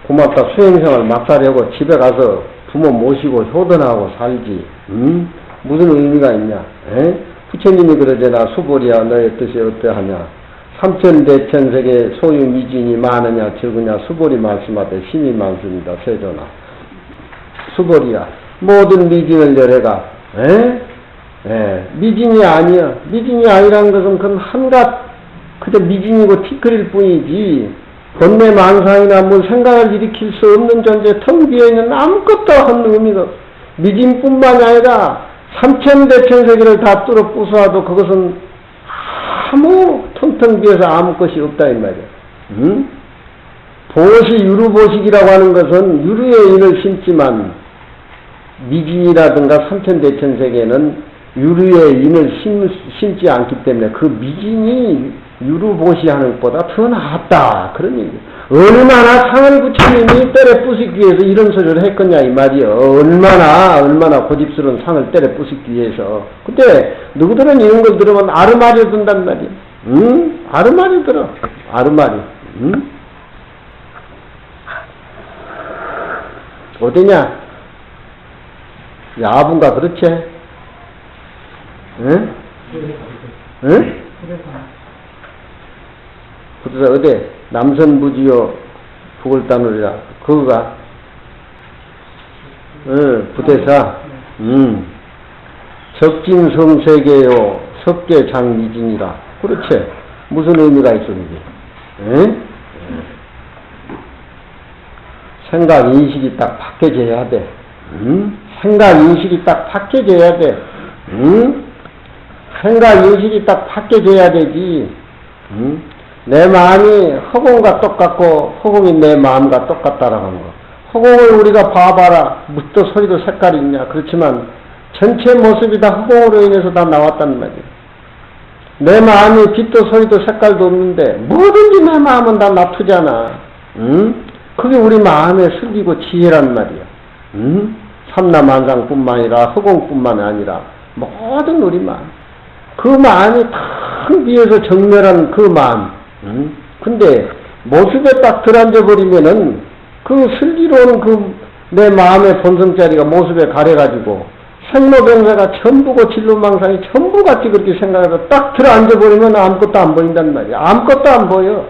고맙다 수행생활 막 하려고 집에 가서 부모 모시고 효도하고 살지. 무슨 의미가 있냐. 부처님이 그러잖아. 수보리야 너의 뜻이 어떠하냐. 삼천대천세계 소유 미진이 많으냐 적으냐. 수보리 말씀하되 신이 많습니다. 세존아. 수보리야 모든 미진을 열애가 미진이 아니야. 미진이 아니란 것은 그건 한갓 그저 미진이고 티끌일 뿐이지 번뇌 망상이나 뭐 생각을 일으킬 수 없는 존재 텅 비어있는 아무것도 한 의미가 없어. 미진뿐만이 아니라 삼천대천세계를 다 뚫어 부수어도 그것은 아무 텅텅 비어서 아무 것이 없다 이 말이야. 보시 유루보식이라고 하는 것은 유루의 인을 심지만 미진이라든가 삼천대천세계는 유루의 인을 심지 않기 때문에 그 미진이 유루보시하는 것보다 더 낫다 그런 얘기. 얼마나 상을 부처님이 때려 부수기 위해서 이런 소리를 했겠냐 이 말이요. 얼마나 고집스러운 상을 때려 부수기 위해서. 근데 누구들은 이런 걸 들으면 아르마리 든단 말이야. 아르마리 들어. 아르마리. 어디냐? 야분가 그렇지? 응? 그래서 어디 남선부지요 북을따누리라 그거가 부대사 적진성세계요 석계장미진이라 그렇지. 무슨 의미가 있어 그게. 생각 인식이 딱 바뀌어져야 돼. 생각 인식이 딱 바뀌어져야 돼. 생각 인식이 딱 바뀌어져야 되지. 내 마음이 허공과 똑같고 허공이 내 마음과 똑같다라고 하는 거. 허공을 우리가 봐봐라. 묻도 소리도 색깔이 있냐. 그렇지만 전체 모습이 다 허공으로 인해서 다 나왔단 말이야. 내 마음이 빛도 소리도 색깔도 없는데 뭐든지 내 마음은 다 놔두잖아. 그게 우리 마음의 슬기고 지혜란 말이야. 삼라만상뿐만 아니라 허공뿐만 아니라 모든 우리 마음. 그 마음이 큰 뒤에서 정멸한 그 마음. 근데 모습에 딱 들어앉아버리면은 그 슬기로운 내 마음의 본성자리가 모습에 가려가지고 생로병사가 전부고 진로망상이 전부같이 그렇게 생각해서 딱 들어앉아버리면 아무것도 안 보인단 말이야. 아무것도 안 보여.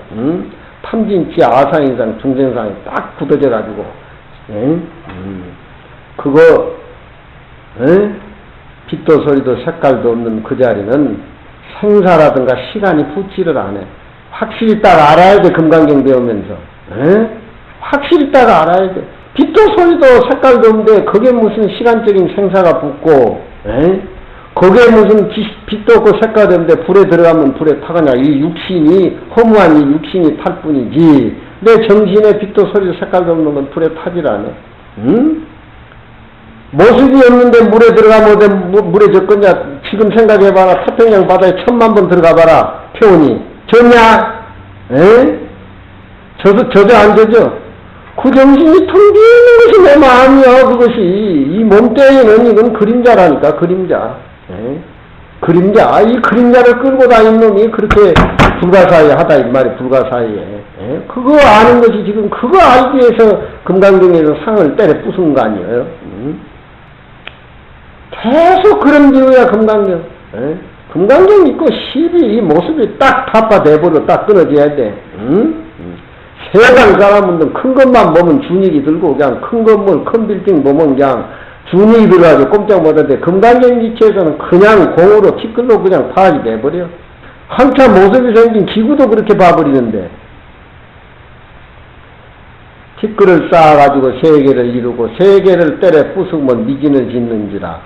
탐진치 아사인상 중생상이 딱 굳어져가지고 그거 빛도 소리도 색깔도 없는 그 자리는 생사라든가 시간이 붙지를 않아. 확실히 딱 알아야 돼. 금강경 배우면서 확실히 딱 알아야 돼. 빛도 소리도 색깔도 없는데 그게 무슨 시간적인 생사가 붙고 그게 무슨 빛도 없고 색깔도 없는데 불에 들어가면 불에 타가냐. 이 육신이 허무한 이 육신이 탈 뿐이지 내 정신에 빛도 소리도 색깔도 없는 건 불에 타질 않아. 모습이 없는데 물에 들어가면 어디 물에 젖겠냐. 지금 생각해봐라. 태평양 바다에 1000만 번 들어가봐라. 표온이 젖냐? 젖어 안 젖어? 그 정신이 텅 비어있는 것이 내 마음이야. 그것이 이 몸뚱이는 이건 그림자라니까. 그림자. 그림자. 이 그림자를 끌고 다니는 놈이 그렇게 불가사의 하다 이 말이. 불가사의에 그거 아는 것이 지금 그거 알기 위해서 금강경에서 상을 때려 부순 거 아니에요. 계속 그런 비유야 금강경. 금강경 있고 시비 이 모습이 딱 타파돼버려. 딱 끊어져야 돼. 세상 사람은 큰 것만 보면 준익이 들고 그냥 큰 건물 큰 빌딩 보면 그냥 준익이 들어가지고 꼼짝 못하는데 금강경 기체에서는 그냥 공으로 티끌로 그냥 파악이 돼버려. 한참 모습이 생긴 기구도 그렇게 봐버리는데 티끌을 쌓아가지고 세계를 이루고 세계를 때려 부수면 미진을 짓는지라.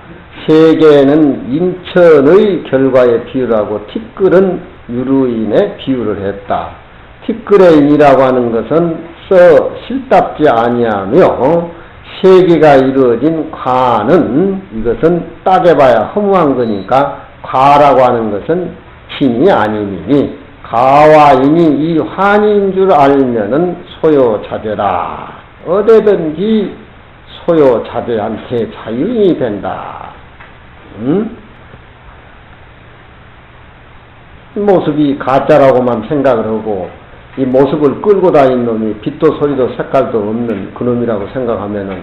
세계는 인천의 결과에 비유하고 티끌은 유루인에 비유를 했다. 티끌의 인이라고 하는 것은 실답지 아니하며 세계가 이루어진 과는 이것은 따져봐야 허무한 거니까 과라고 하는 것은 신이 아니니 가와 인이 이 환인 줄 알면은 소요자재라. 어디든지 소요자재한테 자유인이 된다. 모습이 가짜라고만 생각을 하고 이 모습을 끌고 다니는 놈이 빛도 소리도 색깔도 없는 그놈이라고 생각하면은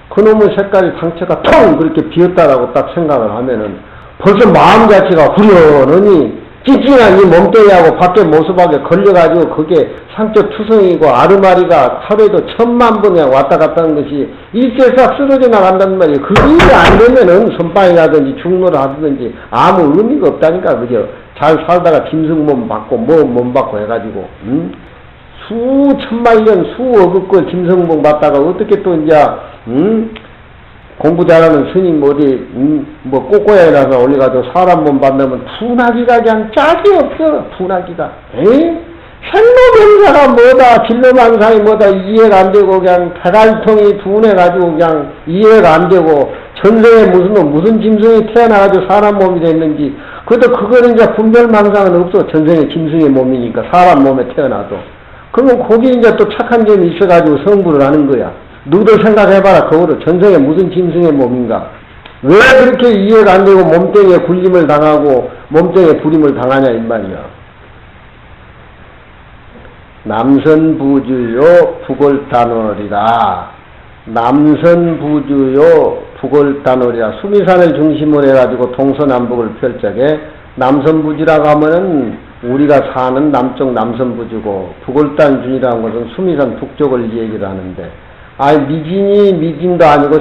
그놈의 색깔이 상처가 통 그렇게 비었다라고 딱 생각을 하면은 벌써 마음 자체가 후련하니 찌찌한 이 몸뚱이하고 밖에 모습하게 걸려가지고 그게 상처 투성이고 아르마리가 하루에도 1000만 번에 왔다 갔다 하는 것이 일제싹 쓰러져 나간단 말이에요. 그 일이 안 되면은 선빵이라든지 중노를 하든지 아무 의미가 없다니까. 그죠? 잘 살다가 짐승몸 받고 몸 받고 해가지고 수천만 년 수억억 걸 짐승몸 받다가 어떻게 또 이제 공부 잘하는 스님 어디 뭐 꼬꼬야에 나서 올려가지고 사람 몸 받으면 둔하기가 그냥 짝이 없어. 둔하기가 생로병사가 뭐다 진로망상이 뭐다 이해가 안 되고 그냥 대갈통이 둔해가지고 그냥 이해가 안 되고 전생에 무슨 짐승이 태어나가지고 사람 몸이 됐는지 그래도 그거는 이제 분별망상은 없어. 전생에 짐승의 몸이니까 사람 몸에 태어나도 그러면 거기 이제 또 착한 점이 있어가지고 성불을 하는 거야. 너도 생각해봐라. 그거로 전생에 무슨 짐승의 몸인가? 왜 그렇게 이해가 안 되고 몸뚱이에 굴림을 당하고 몸뚱이에 부림을 당하냐 이 말이야. 남선부주요 북월단월이라. 남선부주요 북월단월이라. 수미산을 중심으로 해가지고 동서남북을 펼쳐게 남선부지라고 하면은 우리가 사는 남쪽 남선부주고 북월단준이라는 것은 수미산 북쪽을 얘기를 하는데 미진이 미진도 아니고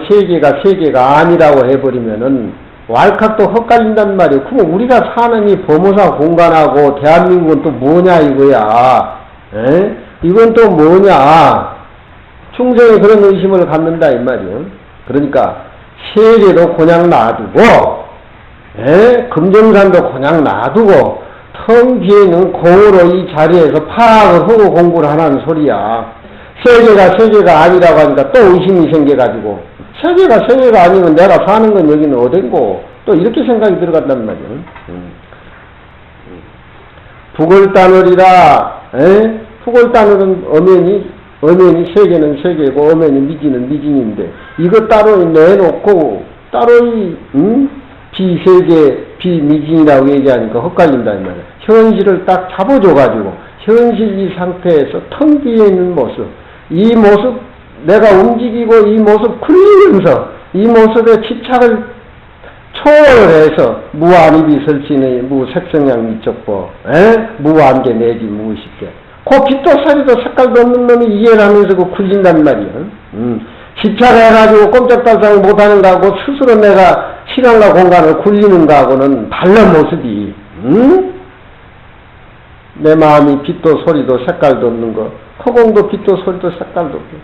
세계가 아니라고 해버리면은 왈칵도 헛갈린단 말이에요. 그럼 우리가 사는 이 범호사 공간하고 대한민국은 또 뭐냐 이거야. 이건 또 뭐냐. 충성이 그런 의심을 갖는다 이 말이에요. 그러니까 세계도 그냥 놔두고 금정산도 그냥 놔두고 텅 비어있는 공으로 이 자리에서 파악을 하고 공부를 하라는 소리야. 세계가 아니라고 하니까 또 의심이 생겨가지고 세계가 아니면 내가 사는 건 여기는 어딘고 또 이렇게 생각이 들어간단 말이에요. 북월단월이라. 북월단월은 엄연히 세계는 세계고 엄연히 미진은 미진인데 이거 따로 내놓고 따로 이 비세계 지피미진이라고 얘기하니까 헛갈린다 이 말이야. 현실을 딱 잡아줘가지고 현실 이 상태에서 텅 비어있는 모습, 이 모습 내가 움직이고 이 모습 굴리면서 이 모습에 집착을 초월해서 무한입이 설치의 무색성양 미적보, 무한계 내지 무의식계. 그 빛도 소리도 색깔도 없는 놈이 이해를 하면서 그 굴린단 말이야. 집착해가지고 꼼짝달싹 못하는 거하고 스스로 내가 시간과 공간을 굴리는 거하고는 다른 모습이, 내 마음이 빛도 소리도 색깔도 없는 거, 허공도 빛도 소리도 색깔도 없고,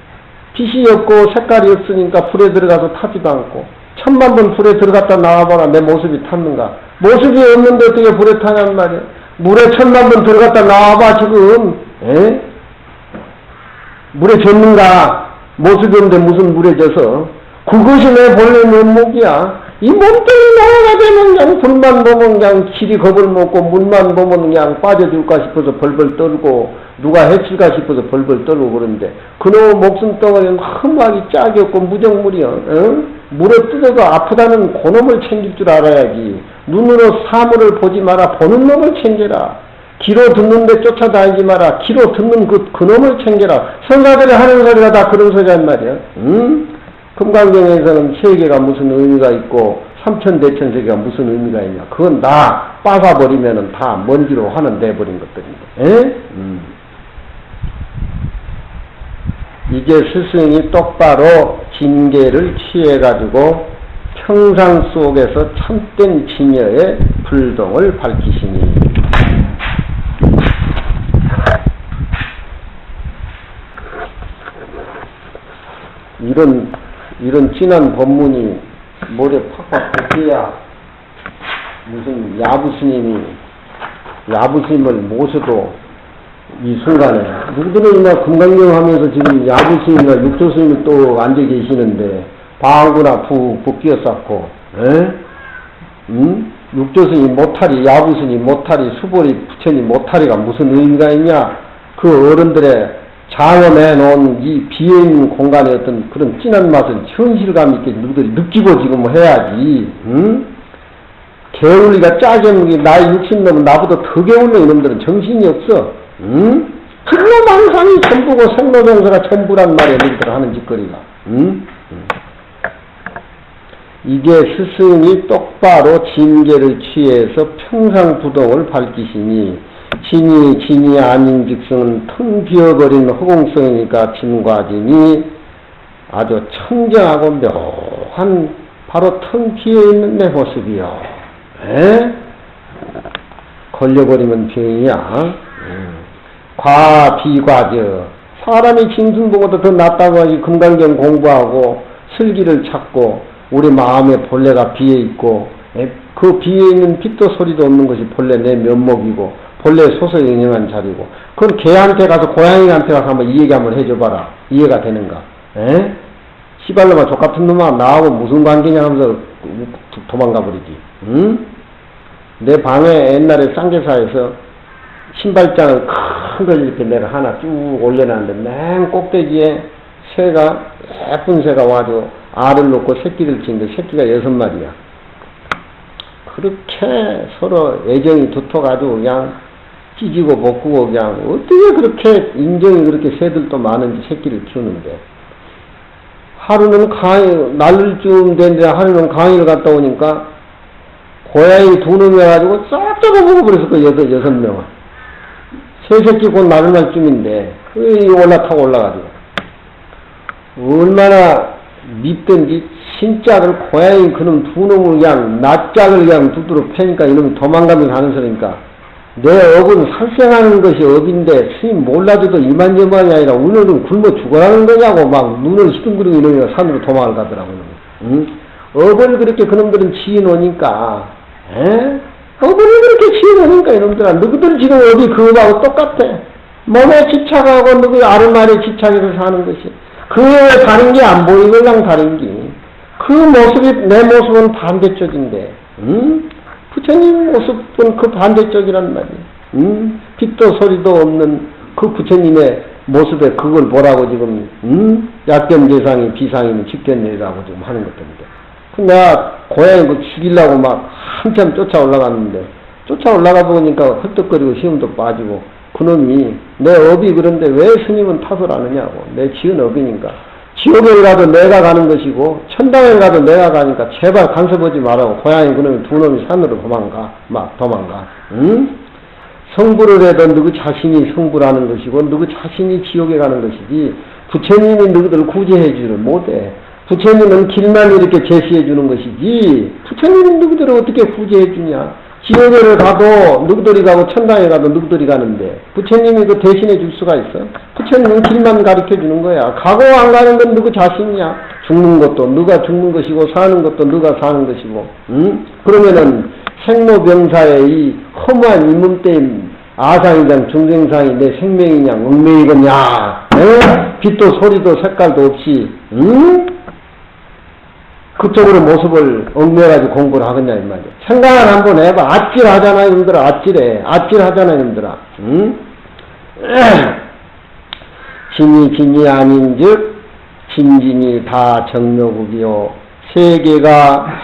빛이 없고 색깔이 없으니까 불에 들어가서 타지도 않고, 1000만 번 불에 들어갔다 나와봐라 내 모습이 탔는가. 모습이 없는데 어떻게 불에 타냔 말이야. 물에 1000만 번 들어갔다 나와봐 지금. 물에 젖는가. 모습이 없는데 무슨 물에 젖어. 그것이 내 본래 면목이야. 이 몸뚱이 나와가 되면 그냥 불만 보면 그냥 길이 겁을 먹고 물만 보면 그냥 빠져들까 싶어서 벌벌 떨고 누가 해칠까 싶어서 벌벌 떨고 그러는데 그놈의 목숨 덩어리는 흠하기 짝이 없고 무정물이여. 물에 뜯어도 아프다는 그놈을 챙길 줄 알아야지. 눈으로 사물을 보지 마라. 보는 놈을 챙겨라. 귀로 듣는데 쫓아다니지 마라. 귀로 듣는 그놈을 챙겨라. 선사들이 하는 소리가 다 그런 소리란 말이야. 금강경에서는 세계가 무슨 의미가 있고 삼천대천세계가 무슨 의미가 있냐. 그건 다 빠사버리면은 다 먼지로 화는 내버린 것들인데. 이제 스승이 똑바로 징계를 취해가지고 평상 속에서 참된 진여의 불동을 밝히시니 이런 진한 법문이 머리에 팍팍 붙어야 무슨 야부스님을 모셔도 이 순간에 누구들은 금강경 하면서 지금 야부스님이나 육조스님이 또 앉아 계시는데 방구나 푹 끼어쌌고 육조스님 모타리, 야부스님 모타리, 수보리, 부처님 모타리가 무슨 의미가 있냐. 그 어른들의 장엄해 놓은 이 비어있는 공간의 어떤 그런 진한 맛을 현실감 있게 누구들이 느끼고 지금 해야지. 게을리가 짜게 없는 게 나이 60 넘은 나보다 더 게을러 이놈들은 정신이 없어. 근로망상이 전부고 생로병사가 전부란 말이야. 너희들 하는 짓거리가. 이게 스승이 똑바로 징계를 취해서 평상부동을 밝히시니 진이 아닌 즉슨 텅 비어버린 허공성이니까 진과진이 아주 청정하고 묘한 바로 텅 비어있는 내 모습이요. 걸려버리면 병이야. 과비과저 사람이 짐승보고도 더 낫다고 하지. 금강경 공부하고 슬기를 찾고 우리 마음에 본래가 비어있고 그 비어있는 빛도 소리도 없는 것이 본래 내 면목이고 본래 소소영영한 자리고 그건 개한테 가서 고양이한테 가서 한번 이 얘기 한번 해줘봐라. 이해가 되는가. 시발놈아 족같은 놈아 나하고 무슨 관계냐 하면서 도망가 버리지. 내 방에 옛날에 쌍계사에서 신발장을 큰 걸 이렇게 내가 하나 쭉 올려놨는데 맨 꼭대기에 새가 예쁜 새가 와도 알을 놓고 새끼를 치는데 새끼가 6마리야. 그렇게 서로 애정이 두터가지고 그냥 찢고 볶고 그냥 어떻게 그렇게 인정이 그렇게 새들도 많은지 새끼를 키우는데 하루는 날을 쯤 됐는데 하루는 강의를 갔다 오니까 고양이 2놈이 와가지고 싹 잡아보고 그랬을 거야. 6명은 새 새끼 곧 나를 날 쯤인데 올라타고 올라가지고 얼마나 밉든지 신짝을 고양이 그놈 2놈을 그냥 낯짝을 그냥 두드러 패니까 이놈이 도망가면서 하는 소리니까 내 업은 살생하는 것이 업인데 스님 몰라줘도 이만저만이 아니라 오늘은 굶어 죽어라는 거냐고 막 눈을 시둥그리고 이놈이 산으로 도망을 가더라고. 업을 그렇게 그놈들은 지어놓으니까 업을 그렇게 지어놓으니까 이놈들아 너희들 지금 업이 그 업하고 똑같아. 몸에 집착하고 너희 아르마리에 집착해서 사는 것이 그 외에 다른 게 안 보이걸랑 다른 게 그 모습이 내 모습은 반대쪽인데 부처님 모습은 그 반대쪽이란 말이에요. 빛도 소리도 없는 그 부처님의 모습에 그걸 보라고 지금 약견대상이 비상이면 직견내라고 지금 하는 것들인데 내가 고양이 뭐 죽이려고 막 한참 쫓아 올라갔는데, 쫓아 올라가 보니까 헐떡거리고 시험도 빠지고, 그놈이, 내 업이 그런데 왜 스님은 탓을 하느냐고. 내 지은 업이니까. 지옥에 가도 내가 가는 것이고, 천당에 가도 내가 가니까 제발 간섭하지 말라고. 고양이 그놈이 두 놈이 산으로 도망가. 응? 성불을 해도 누구 자신이 성불하는 것이고, 누구 자신이 지옥에 가는 것이지, 부처님이 누구들을 구제해주를 못해. 부처님은 길만 이렇게 제시해 주는 것이지, 부처님은 누구들을 어떻게 구제해 주냐. 지옥에 가도 누구들이 가고 천당에 가도 누구들이 가는데 부처님이 그 대신해 줄 수가 있어? 부처님은 길만 가르쳐 주는 거야. 가고 안 가는 건 누구 자신이야. 죽는 것도 누가 죽는 것이고 사는 것도 누가 사는 것이고. 응? 그러면은 생로병사의 이 허무한 이 몸때임 아상이장 중생상이 내 생명이냐 운명이겠냐. 빛도 소리도 색깔도 없이 응? 그쪽으로 모습을 얽매가지고 공부를 하겠냐, 이 말이야. 생각을 한번 해봐. 아찔하잖아, 이놈들아. 아찔하잖아, 이놈들아. 응? 진이 아닌 즉, 진진이 다 정묘국이요. 세계가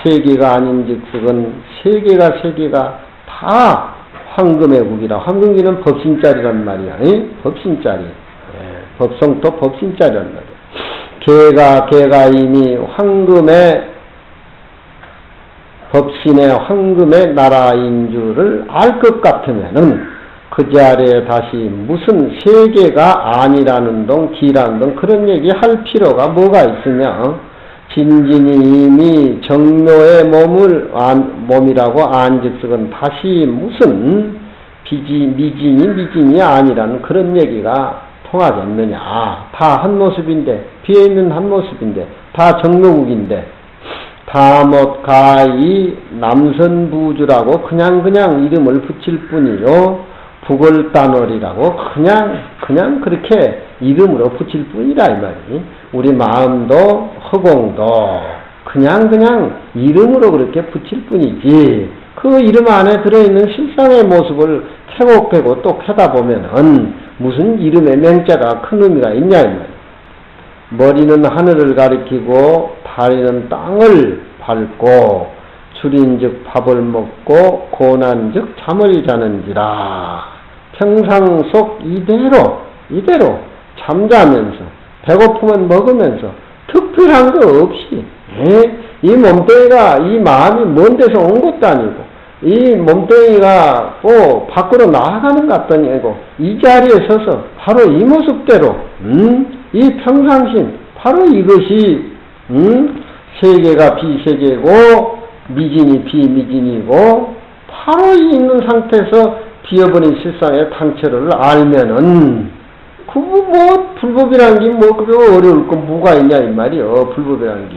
아닌 즉, 그건 세계가 다 황금의 국이라. 황금기는 법신짜리란 말이야. 응? 법신짜리. 법성도 법신짜리란 말이야. 개가 이미 법신의 황금의 나라인 줄을 알 것 같으면은 그 자리에 다시 무슨 세계가 아니라는 동 기라는 동 그런 얘기 할 필요가 뭐가 있으며 진진이 이미 정묘의 몸이라고 안즉석은 다시 무슨 미진이 아니라는 그런 얘기가 통하겠느냐. 다 한 모습인데, 비어있는 한 모습인데, 다 정묘국인데, 다못가이 남선부주라고 그냥 이름을 붙일 뿐이요. 북월단월이라고 그냥 그렇게 이름으로 붙일 뿐이라 이 말이. 우리 마음도 허공도 그냥 이름으로 그렇게 붙일 뿐이지. 그 이름 안에 들어있는 실상의 모습을 캐고 또 캐다 보면은 무슨 이름의 맹자가 큰 의미가 있냐 이 말이야. 머리는 하늘을 가리키고 다리는 땅을 밟고 줄인즉 밥을 먹고 고난즉 잠을 자는지라. 평상 속 이대로 잠자면서 배고프면 먹으면서 특별한 거 없이 이 몸뚱이가 이 마음이 먼 데서 온 것도 아니고 이 몸뚱이가 밖으로 나아가는 것 같도 아니고 이 자리에 서서 바로 이 모습대로 이 평상심 바로 이것이 세계가 비세계고 미진이 비미진이고 바로 있는 상태에서 비어버린 실상의 당체를 알면은 그거 불법이라는 게 그게 어려울 거 뭐가 있냐 이 말이요. 불법이라는 게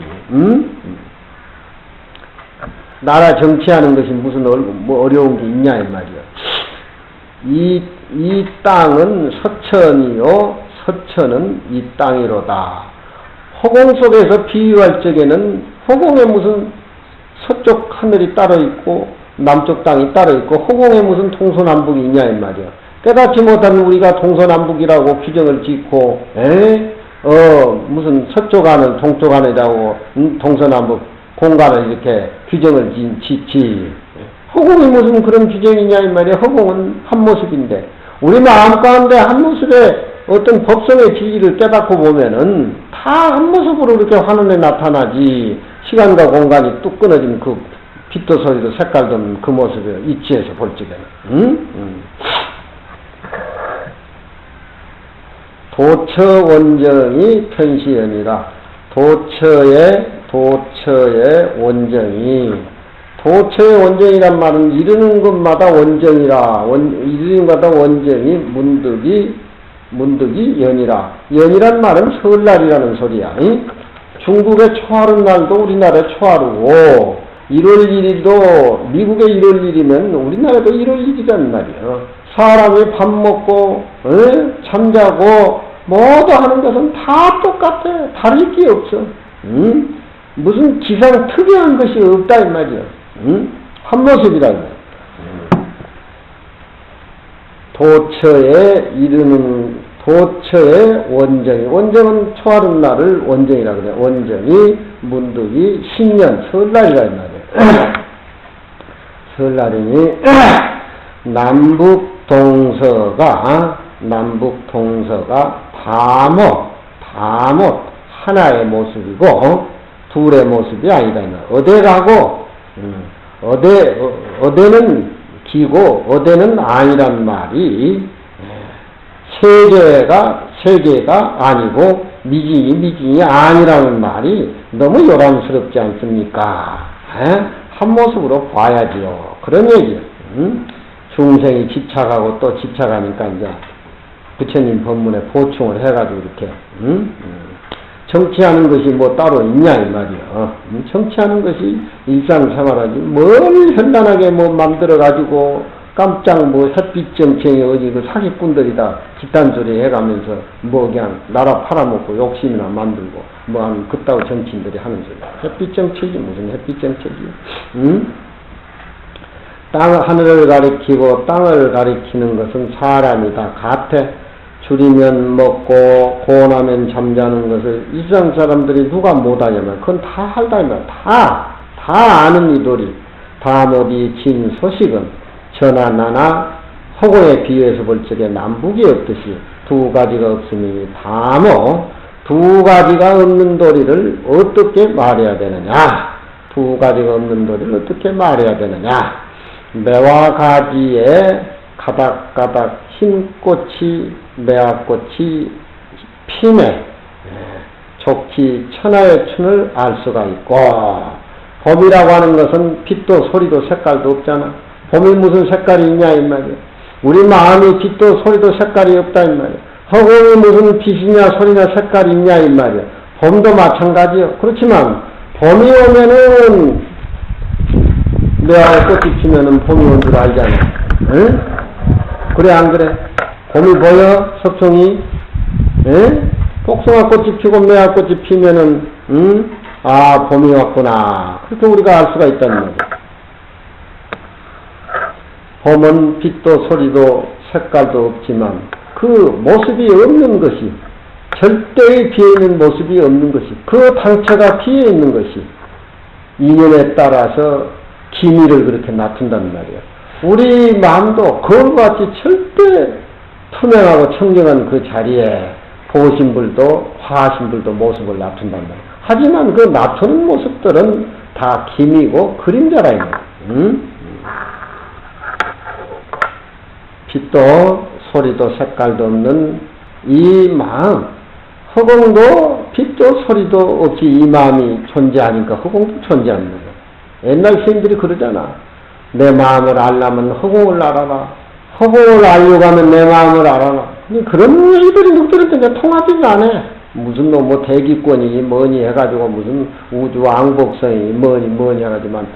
나라 정치하는 것이 무슨 어려운 게 있냐 이 말이야. 이 땅은 서천이요. 서천은 이 땅이로다. 허공 속에서 비유할 적에는 허공에 무슨 서쪽 하늘이 따로 있고 남쪽 땅이 따로 있고 허공에 무슨 동서남북이 있냐 이 말이야. 깨닫지 못한 우리가 동서남북이라고 규정을 짓고 무슨 서쪽 하늘 동쪽 하늘이라고 동서남북 공간을 이렇게 규정을 짓지. 허공이 무슨 그런 규정이냐 이 말이야. 허공은 한 모습인데 우리 마음 가운데 한 모습에 어떤 법성의 지위를 깨닫고 보면은 다 한 모습으로 이렇게 화면에 나타나지. 시간과 공간이 뚝 끊어진 그 빛도 소리도 색깔도 없는 그 모습을 이치해서 볼 적에는 도처 원정이 편시연이라. 도처의 원정의 원정이란 말은 이르는 것마다 원정이라. 이르는 것마다 원정이 문득이 연이라. 연이란 말은 설날이라는 소리야. 중국의 초하루 날도 우리나라의 초하루고 1월 1일도 미국의 1월 1일이면 우리나라도 1월 1일이란 말이야. 사람이 밥 먹고 잠자고 뭐도 하는 것은 다 똑같아. 다를 게 없어. 무슨 기상 특이한 것이 없다 이 말이야. 한 모습이라고. 도처에 이르는 도처의 원정이. 원정은 초하룻날을 원정이라고 그래. 원정이 문득이 신년 설날이라 이 말이에요. 설날이니 남북 동서가 다못 하나의 모습이고 둘의 모습이 아니다. 어디 가고 어디는 기고 어디는 아니란 말이 세계가 아니고 미진이 아니라는 말이 너무 요란스럽지 않습니까? 한 모습으로 봐야지요. 그런 얘기예요. 중생이 집착하고 또 집착하니까 이제 부처님 법문에 보충을 해가지고 이렇게 정치하는 것이 뭐 따로 있냐 이 말이야. 정치하는 것이 일상생활하지 뭘 현란하게 뭐 만들어가지고 깜짝 뭐 햇빛 정치행이 어디 그 사기꾼들이 다 집단소리 해가면서 뭐 그냥 나라 팔아먹고 욕심이나 만들고 뭐 한 그따위 정치인들이 하는 소리야. 햇빛 정치지 무슨 햇빛 정치지. 하늘을 가리키고 땅을 가리키는 것은 사람이 다 같아. 줄이면 먹고 고나면 잠자는 것을 이상 사람들이 누가 못하냐면 그건 다 할다면 다 아는 이도리 다못이 진 소식은 저나 나나 허공에 비유해서 볼 적에 남북이 없듯이 두 가지가 없으니 다모 두 가지가 없는 도리를 어떻게 말해야 되느냐. 두 가지가 없는 도리를 어떻게 말해야 되느냐. 매와 가지에 가닥가닥 흰 꽃이 매화꽃이 피네 좋기 천하의 춘을 알 수가 있고 봄이라고 하는 것은 빛도 소리도 색깔도 없잖아. 봄이 무슨 색깔이 있냐 이 말이야. 우리 마음이 빛도 소리도 색깔이 없다 이 말이야. 허공이 무슨 빛이냐 소리냐 색깔이 있냐 이 말이야. 봄도 마찬가지요. 그렇지만 봄이 오면은 매화의 꽃이 피면은 봄이 온 줄 알잖아. 응? 그래 안 그래? 봄이 보여? 석송이? 복숭아 꽃이 피고 매화 꽃이 피면은 아 봄이 왔구나. 그렇게 우리가 알 수가 있다는 말이야. 봄은 빛도 소리도 색깔도 없지만 그 모습이 없는 것이 절대의 비어있는 모습이 없는 것이 그 당체가 비어있는 것이 인연에 따라서 기미를 그렇게 나타낸다는 말이야. 우리 마음도 그것과 같이 절대 투명하고 청정한 그 자리에 보신불도 화신불도 모습을 나타낸단 말이야. 하지만 그 나타내는 모습들은 다 기미고 그림자라 이 말이야. 빛도 소리도 색깔도 없는 이 마음 허공도 빛도 소리도 없이 이 마음이 존재하니까 허공도 존재하는 거야. 옛날 스님들이 그러잖아. 내 마음을 알려면 허공을 알아라. 허공을 알려고 하면 내 마음을 알아라. 그런 얘기들이 늑들한테 통하지가 않아. 무슨 뭐 대기권이 뭐니 해가지고 무슨 우주 왕복성이 뭐니 하지만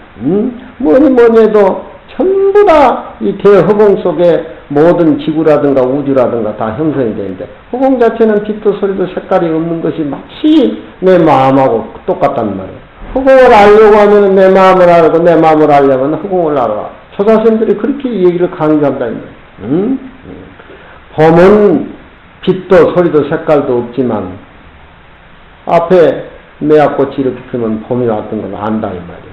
뭐니 해도 전부 다 이 대허공 속에 모든 지구라든가 우주라든가 다 형성이 되는데 허공 자체는 빛도 소리도 색깔이 없는 것이 마치 내 마음하고 똑같단 말이야. 허공을 알려고 하면 내 마음을 알고 내 마음을 알려면 허공을 알아. 초사선들이 그렇게 이 얘기를 강조한다. 봄은 빛도 소리도 색깔도 없지만 앞에 매화꽃이 이렇게 피면 봄이 왔던 걸 안다 이 말이야.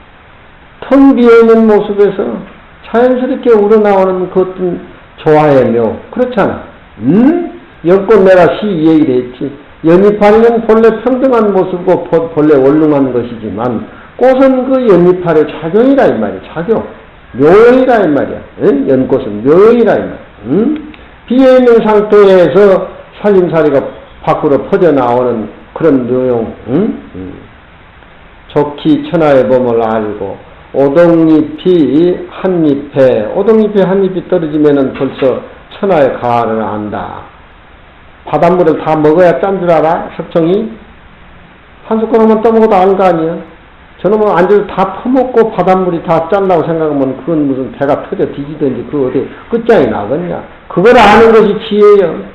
텅 비어있는 모습에서 자연스럽게 우러나오는 그 어떤 조화의 묘. 그렇잖아. 연꽃 내가 시 얘기를 했지. 연잎하리는 본래 평등한 모습이고 본래 원룸한 것이지만 꽃은 그 연잎하리의 작용이라 이 말이야. 작용. 묘이라 이 말이야. 연꽃은 묘이라 이 말이야. 비어있는 상태에서 살림살이가 밖으로 퍼져나오는 그런 묘용. 좋기 천하의 범을 알고 오동잎이 한 잎이 떨어지면은 벌써 천하의 가을을 안다. 바닷물을 다 먹어야 짠 줄 알아? 석청이? 한 숟가락만 떠먹어도 아는 거 아니야? 저놈은 안주를 다 퍼먹고 바닷물이 다 짠다고 생각하면 그건 무슨 배가 터져 뒤지든지 그 어디 끝장이 나겠냐? 그걸 아는 것이 지혜예요.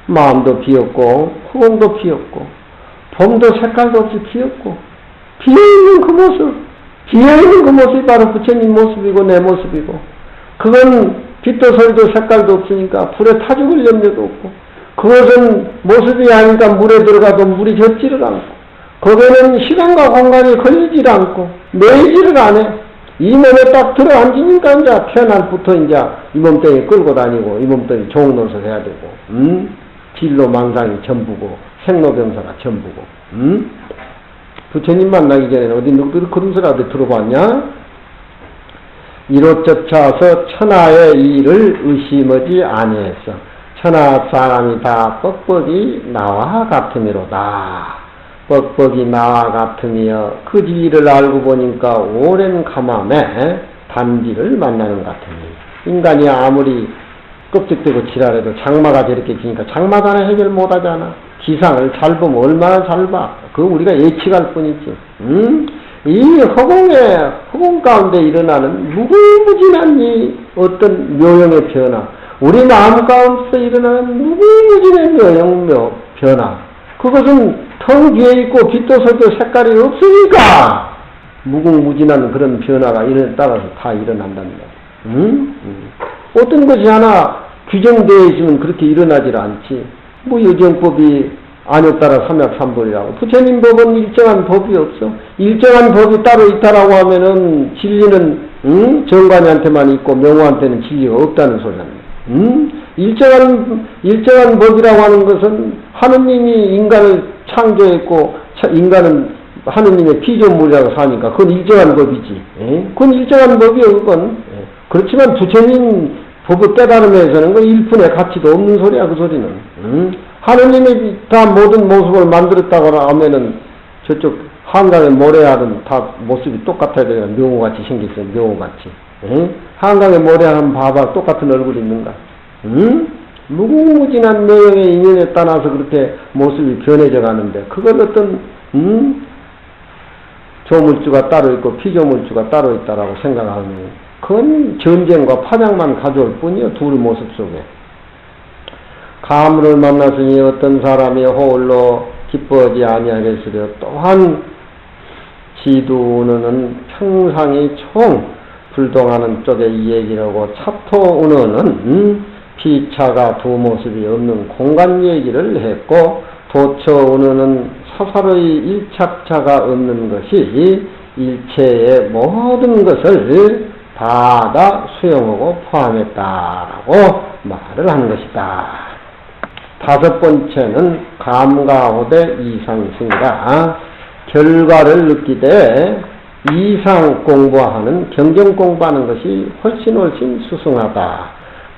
마음도 비었고 후원도 비었고 봄도 색깔도 없이 비었고 비어있는 그 모습이 바로 부처님 모습이고 내 모습이고 그건 빛도 소리도 색깔도 없으니까 불에 타 죽을 염려도 없고 그것은 모습이 아니까 물에 들어가도 물이 젖지를 않고 거기는 시간과 공간이 걸리질 않고 매이지를 안 해. 이 몸에 딱 들어앉으니까 이제 태어날부터 이제 이 몸뚱이 끌고 다니고 이 몸뚱이 좋은 노릇을 해야 되고 진로 망상이 전부고 생로병사가 전부고 부처님 만나기 전에는 어디 누구들 그런 소리라도 들어봤냐? 이로쫓아서 천하의 일을 의심하지 아니했어. 천하 사람이 다 뻑뻑이 나와 같음이로다. 뻑뻑이 나와 같으며 그 진리를 알고 보니까 오랜 감암에 단지를 만나는 같으니 인간이 아무리 껍질대고 지랄해도 장마가 저렇게 지니까 장마도 하나 해결 못하잖아. 기상을 잘 보면 얼마나 잘 봐. 그거 우리가 예측할 뿐이지. 이 허공 가운데 일어나는 무궁무진한 이 어떤 묘형의 변화, 우리 마음 가운데서 일어나는 무궁무진한 묘형 변화, 그것은 텅 비어 있고 빛도 소리도 색깔이 없으니까 무궁무진한 그런 변화가 따라서 다 일어난다는 거야. 어떤 것이 하나 규정되어 있으면 그렇게 일어나질 않지. 뭐 여정법이 아니었다라 삼약삼불이라고. 부처님 법은 일정한 법이 없어. 일정한 법이 따로 있다라고 하면은 진리는 정관이한테만 있고 명호한테는 진리가 없다는 소리랍니다. 일정한 법이라고 하는 것은 하느님이 인간을 창조했고 인간은 하느님의 피조물이라고 사니까 그건 일정한 법이지. 그건 일정한 법이요. 그건. 그렇지만 부처님 법을 깨달음에서는 그 일푼의 가치도 없는 소리야. 그 소리는. 하느님이 다 모든 모습을 만들었다고 하면은 저쪽 한강에 모래알은 다 모습이 똑같아야 되잖아. 명호같이 생겼어요. 명호같이. 한강에 모래알 한번 봐봐. 똑같은 얼굴이 있는가? 무궁무진한 내용의 인연에 따라서 그렇게 모습이 변해져 가는데 그걸 어떤 조물주가 따로 있고 피조물주가 따로 있다라고 생각하면 그건 전쟁과 파장만 가져올 뿐이요. 둘의 모습 속에. 가물을 만났으니 어떤 사람이 홀로 기뻐하지 아니하겠으려. 또한 지두운은 평상이 총 불동하는 쪽에 이 얘기라고 차토운은 피차가 두 모습이 없는 공간 얘기를 했고 도처운은 사사로이 일착차가 없는 것이 일체의 모든 것을 다 수용하고 포함했다라고 말을 하는 것이다. 다섯 번째는 감가호대 이상승이다. 결과를 느끼되 이상 공부하는 경경 공부하는 것이 훨씬 수승하다.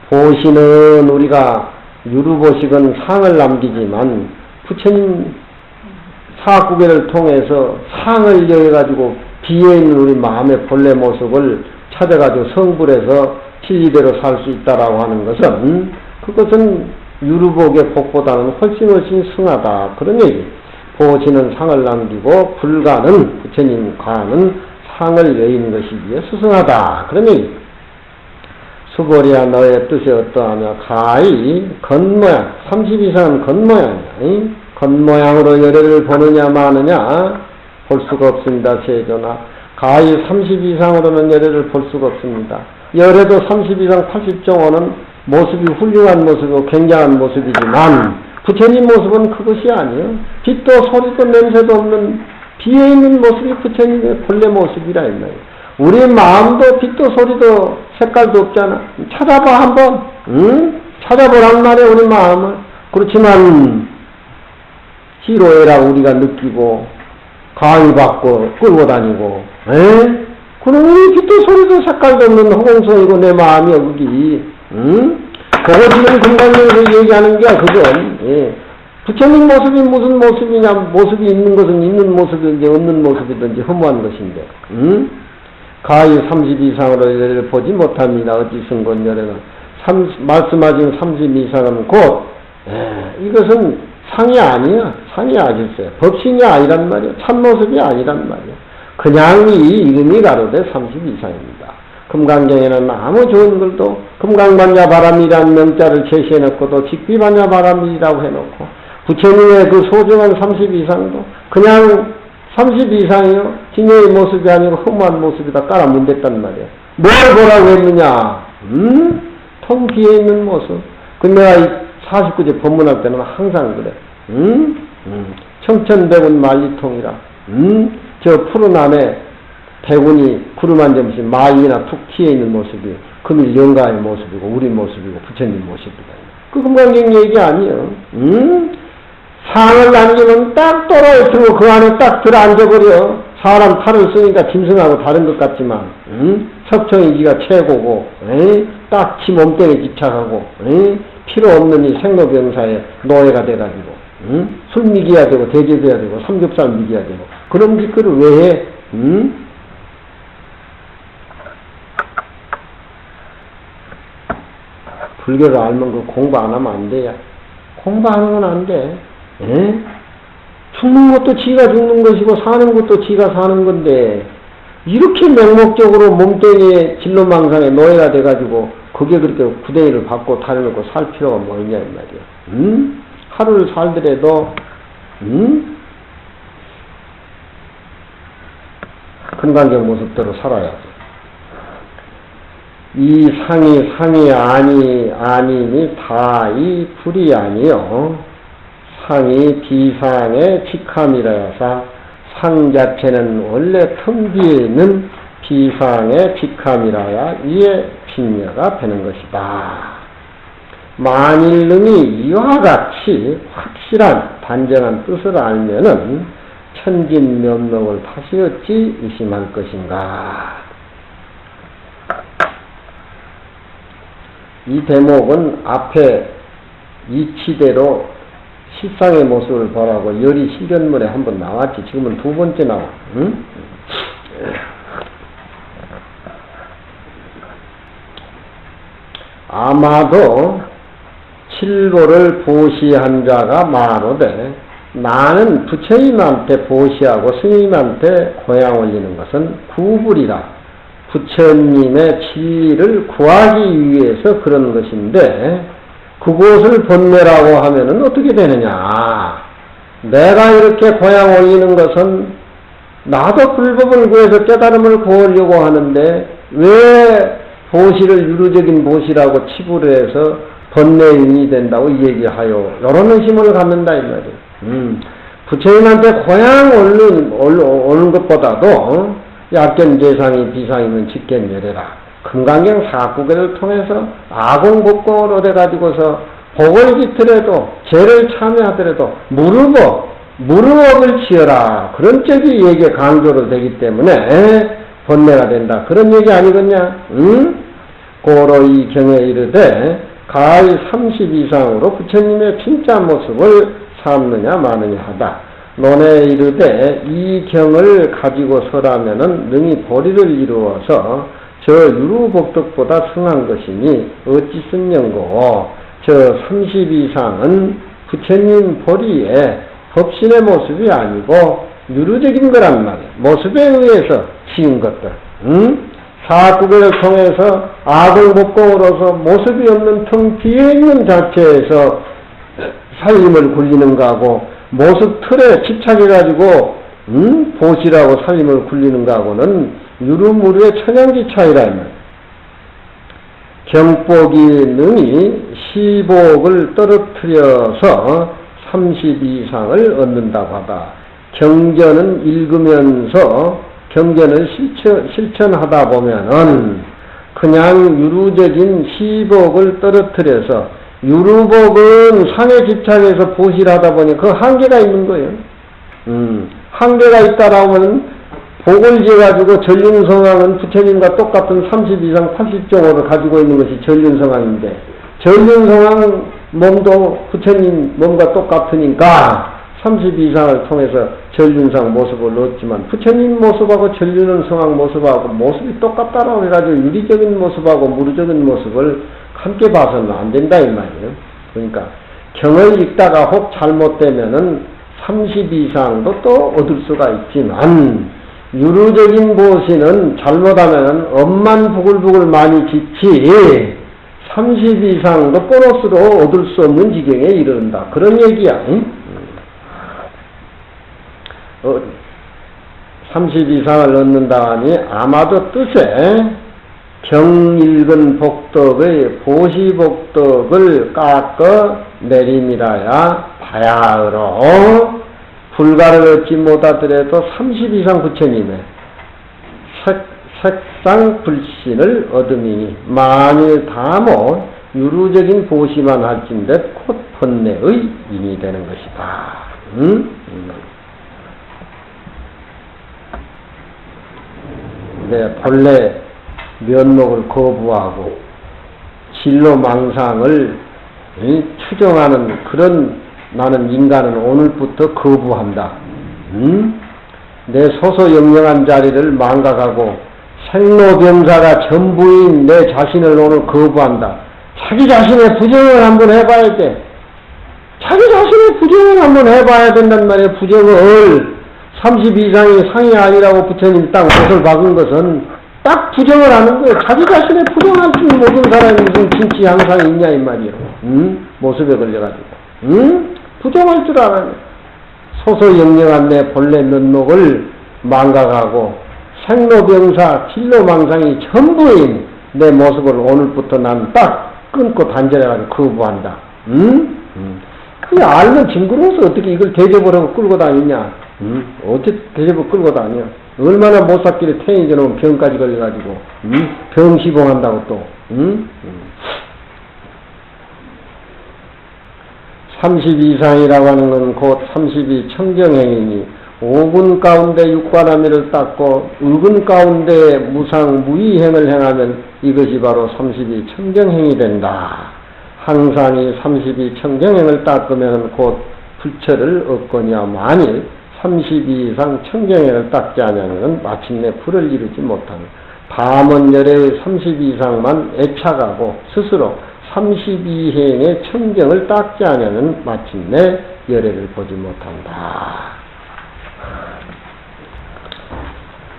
보시는 우리가 유루보식은 상을 남기지만 부처님 사구계를 통해서 상을 여해가지고 비어있는 우리 마음의 본래 모습을 찾아가지고 성불해서 진리대로 살 수 있다라고 하는 것은 그것은 유루복의 복보다는 훨씬 승하다. 그런 얘기. 보시는 상을 남기고 불가는 부처님 과는 상을 여의는 것이 위해 수승하다. 그런 얘기. 수보리야 너의 뜻이 어떠하며 가히 겉모양 30 이상은 겉모양이야. 겉모양으로 열애를 보느냐 마느냐 볼 수가 없습니다. 세조나 가히 30 이상으로는 열애를 볼 수가 없습니다. 열애도 30 이상 80정호는 모습이 훌륭한 모습이고 굉장한 모습이지만 부처님 모습은 그것이 아니에요. 빛도 소리도 냄새도 없는 비어있는 모습이 부처님의 본래 모습이라 했나요. 우리 마음도 빛도 소리도 색깔도 없잖아. 찾아봐 한번. 찾아보란 말이야 우리 마음을. 그렇지만 희로애라고 우리가 느끼고 가위받고 끌고 다니고 그럼 우리 빛도 소리도 색깔도 없는 허공성이고 내 마음이 여기 그거 지금 금강경에서 얘기하는 게 그건 부처님 모습이 무슨 모습이냐. 모습이 있는 것은 있는 모습이든지 없는 모습이든지 허무한 것인데 가히 30 이상으로 열애를 보지 못합니다. 어찌 승건 열애는 말씀하신 30 이상은 곧 이것은 상이 아니야. 상이 아닐세. 법신이 아니란 말이야. 참모습이 아니란 말이야. 그냥 이 이름이 가로되 30 이상입니다. 금강경에는 아무 좋은 글도 금강반야 바람이라는 명자를 제시해놓고도 직비반야 바람이라고 해놓고 부처님의 그 소중한 30 이상도 그냥 30 이상이요. 진여의 모습이 아니고 허무한 모습이다 깔아 문댔단 말이야. 뭘 보라고 했느냐? 텅 비어있는 모습. 그 내가 49제 법문할 때는 항상 그래. 청천백운 만리통이라. 저 푸른 안에 백운이 구름 한 점씩 마이나 툭 튀어 있는 모습이 금일 영가의 모습이고 우리 모습이고 부처님 모습이다. 그 금강경 얘기 아니에요. 상을 남기면 딱 떨어뜨리고 그 안에 딱 들어앉아버려. 사람 팔을 쓰니까 짐승하고 다른 것 같지만 석청이 지가 최고고 딱 지 몸뚱이에 집착하고 필요 없는 이 생로병사의 노예가 돼가지고 술 미기야 되고 대접해야 되고 삼겹살 미기야 되고 그런 짓거를 왜 해? 불교를 알면 그 공부 안 하면 안 돼요. 공부 안 하면 안 돼. 죽는 것도 지가 죽는 것이고 사는 것도 지가 사는 건데 이렇게 맹목적으로 몸뚱이에 진로망상에 노예가 돼가지고 그게 그렇게 구덩이를 받고 다려놓고 살 필요가 뭐 있냐 이 말이야. 하루를 살더라도 금강경 모습대로 살아야 돼. 이 상이 아니니 다이 불이 아니요. 상이 비상의 직함이라서 상 자체는 원래 틈 뒤에 있는 비상의 직함이라야 이에 빈여가 되는 것이다. 만일 능히 이와 같이 확실한 단정한 뜻을 알면은 천진면목을 다시 어찌 의심할 것인가. 이 대목은 앞에 이치대로 실상의 모습을 보라고 열이 실견문에 한번 나왔지. 지금은 두 번째 나와. 아마도 칠보를 보시한 자가 말하되 나는 부처님한테 보시하고 스님한테 고향 올리는 것은 구불이라. 부처님의 진리를 구하기 위해서 그런 것인데 그곳을 번뇌라고 하면은 어떻게 되느냐. 내가 이렇게 고향 올리는 것은 나도 불법을 구해서 깨달음을 구하려고 하는데 왜 보시를 유루적인 보시라고 치부를 해서 번뇌인이 된다고 얘기하여 이런 의심을 갖는다 이 말이에요. 부처님한테 고향 오는 것보다도 약견 재상이 비상이면 직견열애라. 금강경 사구계를 통해서 아공복공을 얻어가지고서 복을 짓더라도 죄를 참여하더라도 무릎을 치어라. 그런 쪽이 얘기에 강조로 되기 때문에 번뇌가 된다. 그런 얘기 아니겠냐? 고로 이 경에 이르되 가히 30 이상으로 부처님의 진짜 모습을 삼느냐 마느냐 하다. 논에 이르되 이 경을 가지고 서라면은 능히 보리를 이루어서 저 유루복덕보다 승한 것이니 어찌 쓴영고 저 30 이상은 부처님 보리에 법신의 모습이 아니고 유루적인 거란 말이야. 모습에 의해서 지은 것들. 사구계를 통해서 아공복공으로서 모습이 없는 텅 비어 있는 자체에서 살림을 굴리는 거하고 모습 틀에 집착해가지고 보시라고 살림을 굴리는 거하고는 유루무루의 천양지 차이라 이 말이야. 경복이 능히 시복을 떨어뜨려서 30 이상을 얻는다고 하다. 경전은 읽으면서 경전을 실천하다 보면은 그냥 유루적인 시복을 떨어뜨려서 유루복은 상에 집착해서 보시하다 보니 그 한계가 있는 거예요. 한계가 있다라고 하면 복을 지어가지고 전륜성왕은 부처님과 똑같은 30 이상 80종호를 가지고 있는 것이 전륜성왕인데 전륜성왕 몸도 부처님 몸과 똑같으니까 30 이상을 통해서 전륜상 모습을 얻지만 부처님 모습하고 전륜성왕 모습하고 모습이 똑같다라고 해가지고 유리적인 모습하고 무르적인 모습을 함께 봐서는 안 된다 이 말이에요. 그러니까 경을 읽다가 혹 잘못되면은 30 이상도 또 얻을 수가 있지만 유루적인 보시는 잘못하면 엄만 부글부글 많이 짓지 30 이상도 보너스로 얻을 수 없는 지경에 이른다. 그런 얘기야. 30 이상을 얻는다 하니 아마도 뜻에 경일근 복덕의 보시복덕을 깎아 내림이라야 바야흐로 불가를 얻지 못하더라도 30 이상 부처님의 색상 불신을 얻음이니 만일 다 못 유루적인 보시만 할진대 곧 번뇌의 인이 되는 것이다. 내 본래 면목을 거부하고 진로 망상을 추정하는 그런 나는 인간은 오늘부터 거부한다. 내 소소영령한 자리를 망각하고 생로병사가 전부인 내 자신을 오늘 거부한다. 자기 자신의 부정을 한번 해봐야 돼. 자기 자신의 부정을 한번 해봐야 된단 말이에요. 부정을 30 이상이 상이 아니라고 부처님이 딱 못을 박은 것은 딱 부정을 하는 거예요. 자기 자신의 부정할 줄 모르는 사람이 무슨 진치 양상이 있냐 이 말이에요. 모습에 걸려가지고 부정할 줄 알아요. 소소영령한 내 본래 면목을 망각하고 생로병사 진로망상이 전부인 내 모습을 오늘부터 난 딱 끊고 단절해가지고 거부한다. 그게 알면 징그러워서 어떻게 이걸 대접을 하고 끌고 다니냐. 어떻게 대접을 끌고 다녀. 얼마나 못 샀길래 태인이 저놈 병까지 걸려가지고 병 시봉한다고 또 30 이상이라고 하는 건 곧 32 청정행이니 5군 가운데 6관함의를 닦고 6군 가운데 무상 무의행을 행하면 이것이 바로 32 청정행이 된다. 항상 이 32 청정행을 닦으면 곧 부처를 얻거니와 만일 32 이상 청정행을 닦지 않으면 마침내 불을 이루지 못하는 밤은 열의 32 이상만 애착하고 스스로 32행의 청정을 닦지 않으면 마침내 열애를 보지 못한다.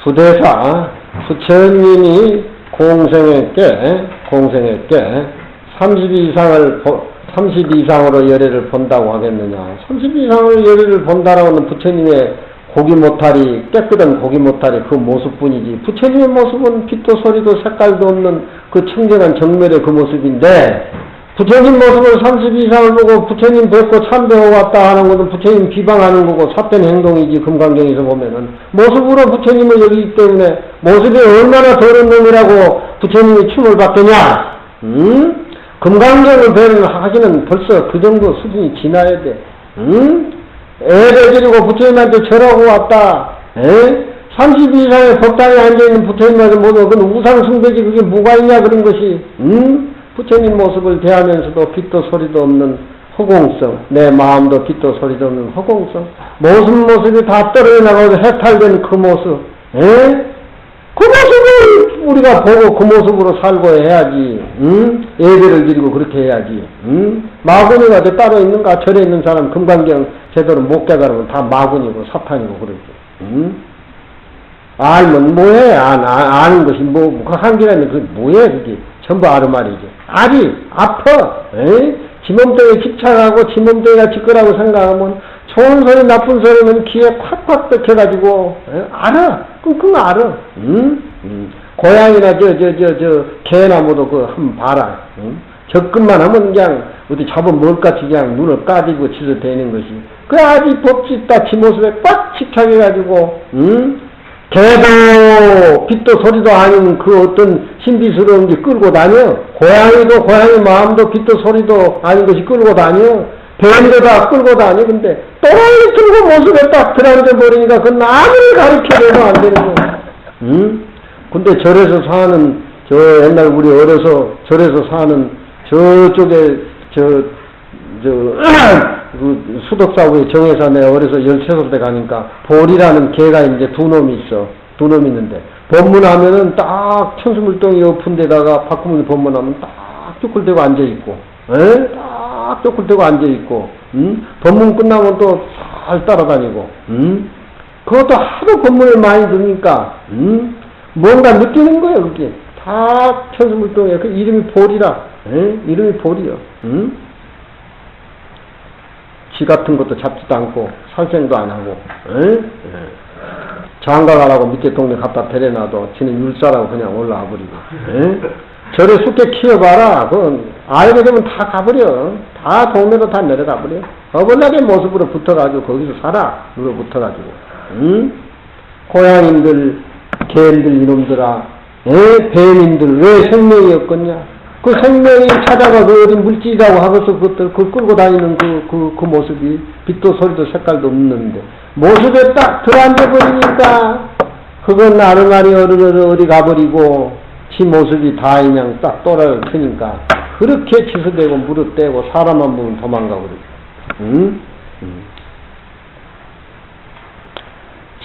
부대사 부처님이 공생에게 30 이상으로 열애를 본다고 하겠느냐. 30 이상으로 열애를 본다라고 하는 부처님의 고기 모탈이, 깨끗한 고기 모탈이 그 모습뿐이지. 부처님의 모습은 빛도 소리도 색깔도 없는 그 청정한 정멸의 그 모습인데, 부처님 모습을 30 이상을 보고 부처님 뵙고 참배하고 왔다 하는 것은 부처님 비방하는 거고 삿된 행동이지. 금강경에서 보면은 모습으로 부처님을 여기기 때문에 모습이 얼마나 더러운 놈이라고 부처님이 춤을 받겠냐. 금강경을 하기는 벌써 그 정도 수준이 지나야 돼. 애를 데리고 부처님한테 절하고 왔다. 30 이상의 법당에 앉아있는 부처님한테 모두 그건 우상숭배지. 그게 뭐가 있냐 그런 것이. 부처님 모습을 대하면서도 빛도 소리도 없는 허공성, 내 마음도 빛도 소리도 없는 허공성, 모습이 다 떨어져 나가고 해탈된 그 모습, 그 모습을 우리가 보고 그 모습으로 살고 해야지. 예배를 드리고 그렇게 해야지. 마구니가 따로 있는가? 절에 있는 사람 금강경 제대로 못 깨달으면 다 마구니고 사탄이고 그러지. 알면 뭐해? 아는 것이 뭐, 그 한계라면 그게 뭐해? 그게 전부 아르 말이지. 알이 아파. 지 몸뚱이에 집착하고 지 몸뚱이가 지끄라고 생각하면 좋은 소리 나쁜 소리는 귀에 콱콱 뺏겨가지고 알아. 끙끙 알아. 고양이나 개나 뭐도 그 한번 봐라. 접근만 하면 그냥 어디 잡은 뭘같이 그냥 눈을 까지고 치서대는 것이. 그 아직 법짓다 지 모습에 꽉 집착해가지고 개도 빛도 소리도 아닌 그 어떤 신비스러운 게 끌고 다녀. 고양이도 고양이 마음도 빛도 소리도 아닌 것이 끌고 다녀. 뱀도 다 끌고 다녀. 근데 또라이 들고 모습에 딱 들어앉아 버리니까 그건 아무리 가르쳐도 안 되는 거야. 근데 절에서 사는 옛날 우리 어려서 절에서 사는 저쪽에 그 수덕사구에 정해서 내가 어려서 13살 때 가니까 볼이라는 개가 이제 두 놈이 있어. 두 놈이 있는데 법문하면은 딱 천수물동이 높은 데다가 박구문이 법문하면 딱 쪼클대고 앉아있고 딱 쪼클대고 앉아있고 법문 끝나면 또 잘 따라다니고 그것도 하도 법문을 많이 듣니까 뭔가 느끼는 거예요. 그게 다 천수물동에 그 이름이 볼이라 이름이 볼이요. 쥐 같은 것도 잡지도 않고 살생도 안 하고 장가가라고 밑에 동네 갖다 데려놔도 지는 율사라고 그냥 올라와 버리고. 에? 저래 숙게 키워봐라. 그건 알게 되면 다 가버려. 다 동네로 다 내려가 버려. 어벌나게 모습으로 붙어가지고 거기서 살아. 누가 붙어가지고. 응? 고양이들, 개들 이놈들아, 뱀인들 왜 생명이 없겠냐? 그 생명이 찾아가 그 어린 물질이라고 하고서 그것들 그 끌고 다니는 그 모습이 빛도 소리도 색깔도 없는데 모습에 딱 들어앉아 버리니까 그건 아르마리 어디 가버리고 지 모습이 다 그냥 딱 또라를 트니까 그렇게 치서대고 무릎 떼고 사람만 보면 도망가 버리고. 응?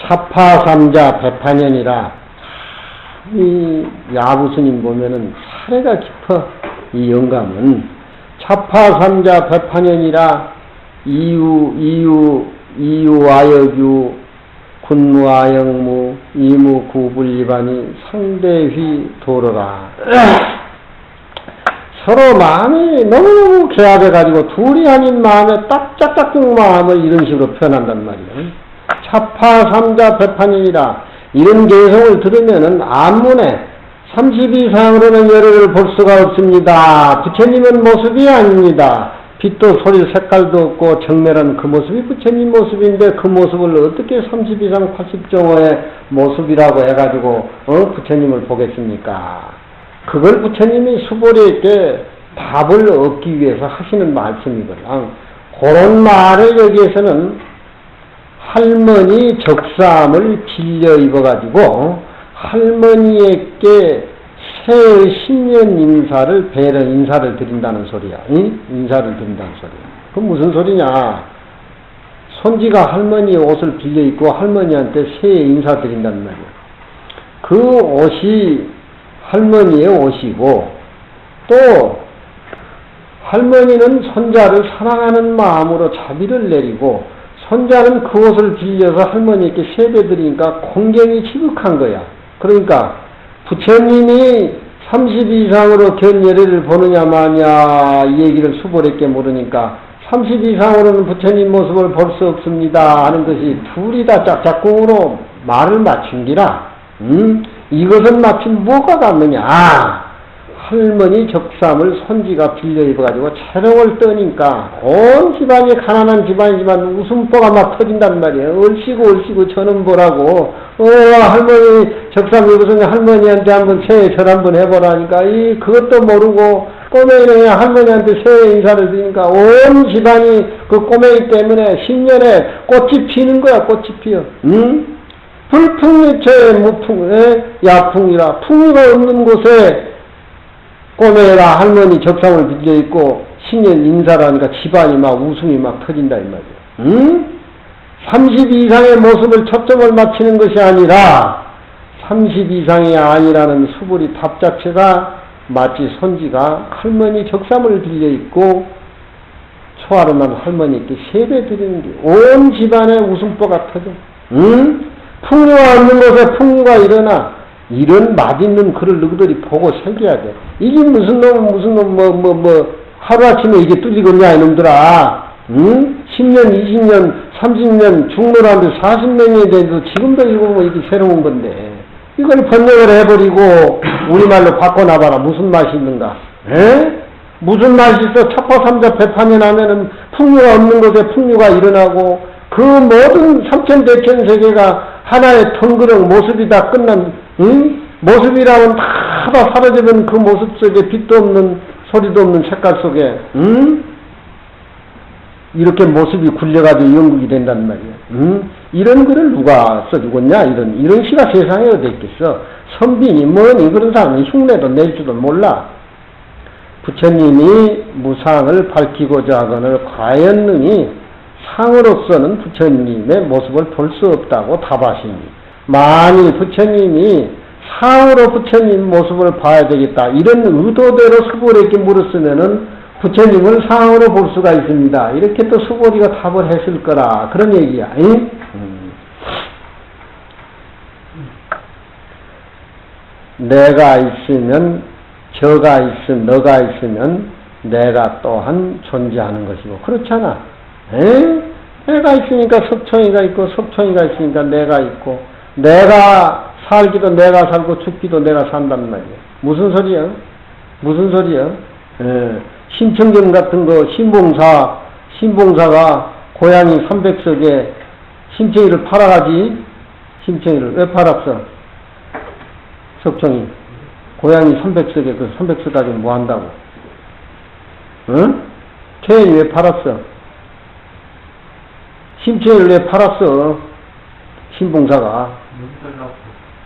사파삼자 배판연이라 이 야부스님 보면은 사례가 깊어. 이 영감은 차파삼자 배판연이라 이유아여규 군무아영무 이무구불리반이 상대휘 도로라. 서로 마음이 너무너무 개합해가지고 둘이 아닌 마음에 딱 짝짝꿍 마음을 이런 식으로 표현한단 말이에요. 차파삼자 배판연이라 이런 개성을 들으면은 안문에 30 이상으로는 열애를 볼 수가 없습니다. 부처님은 모습이 아닙니다. 빛도 소리 색깔도 없고 정멸한 그 모습이 부처님 모습인데 그 모습을 어떻게 30 이상 80정호의 모습이라고 해가지고 부처님을 보겠습니까? 그걸 부처님이 수보리에게 답을 얻기 위해서 하시는 말씀이거든. 그런 말을 여기에서는 할머니 적삼을 빌려 입어가지고 할머니에게 새 신년 인사를 인사를 드린다는 소리야. 응? 인사를 드린다는 소리야. 그럼 무슨 소리냐? 손지가 할머니 옷을 빌려 입고 할머니한테 새해 인사 드린다는 말이야. 그 옷이 할머니의 옷이고 또 할머니는 손자를 사랑하는 마음으로 자비를 내리고 손자는 그 옷을 빌려서 할머니께 세배드리니까 공경이 지극한 거야. 그러니까 부처님이 30 이상으로 견예례를 보느냐 마냐 이 얘기를 수보롭게 모르니까 30 이상으로는 부처님 모습을 볼 수 없습니다 하는 것이 둘이 다 짝짝꿍으로 말을 맞춘기라. 이것은 마치 뭐가 같느냐. 할머니 적삼을 손지가 빌려 입어가지고 체력을 떠니까 온 집안이 가난한 집안이지만 웃음보가 막 터진단 말이에요. 얼씨구 저는 보라고 할머니 적삼 입어서 할머니한테 한번 새해 절 한번 해보라니까 그것도 모르고 꼬맹이는 할머니한테 새해 인사를 드리니까 온 집안이 그 꼬맹이 때문에 신년에 꽃이 피는 거야. 꽃이 피어. 불풍일체에 야풍이라 풍류가 없는 곳에 꼬매라 할머니 적상을 빌려 있고 신년 인사를 하니까 집안이 막 웃음이 막 터진다 이 말이야. 30 이상의 모습을 초점을 맞추는 것이 아니라 30 이상이 아니라는 수불이 답 자체가 마치 손지가 할머니 적삼을 빌려 있고 초하루 난 할머니께 세배 드리는 게 온 집안에 웃음보가 터져. 풍류가 없는 곳에 풍류가 일어나. 이런 맛있는 글을 너희들이 보고 새겨야 돼. 이게 무슨 놈, 하루아침에 이게 뚫리겠냐, 이놈들아. 10년, 20년, 30년, 중노라는데 40년이 돼도 지금도 이거 뭐 이게 새로운 건데. 이걸 번역을 해버리고, 우리말로 바꿔놔봐라. 무슨 맛이 있는가? 에? 무슨 맛이 있어? 차파삼자 배판연 하면은 풍류가 없는 곳에 풍류가 일어나고, 그 모든 삼천대천 세계가 하나의 텅그렁 모습이 다 끝난, 모습이라면 다 사라지는 그 모습 속에 빛도 없는, 소리도 없는 색깔 속에, 이렇게 모습이 굴려가지고 연극이 된단 말이야. 이런 글을 누가 써주겠냐? 이런 시가 세상에 어디 있겠어? 선비니 뭐니 그런 사람은 흉내도 낼 줄도 몰라. 부처님이 무상을 밝히고자 하거늘 과연 능히 상으로서는 부처님의 모습을 볼 수 없다고 답하시니 만일 부처님이 상으로 부처님 모습을 봐야 되겠다 이런 의도대로 수보리에게 물었으면은 부처님을 상으로 볼 수가 있습니다. 이렇게 또 수보리가 답을 했을 거라 그런 얘기야. 내가 있으면 저가 있으면 너가 있으면 내가 또한 존재하는 것이고 그렇잖아. 내가 있으니까 섭총이가 있고 섭총이가 있으니까 내가 있고 내가 살기도 내가 살고 죽기도 내가 산단 말이야. 무슨 소리야? 무슨 소리야? 신청전 같은 거 신봉사가 고양이 300석에 심청이를 팔아가지. 심청이를 왜 팔았어? 석청이 고양이 300석에 그 300석 가지고 뭐 한다고? 응? 태연이 왜 팔았어? 심청이를 왜 팔았어? 신봉사가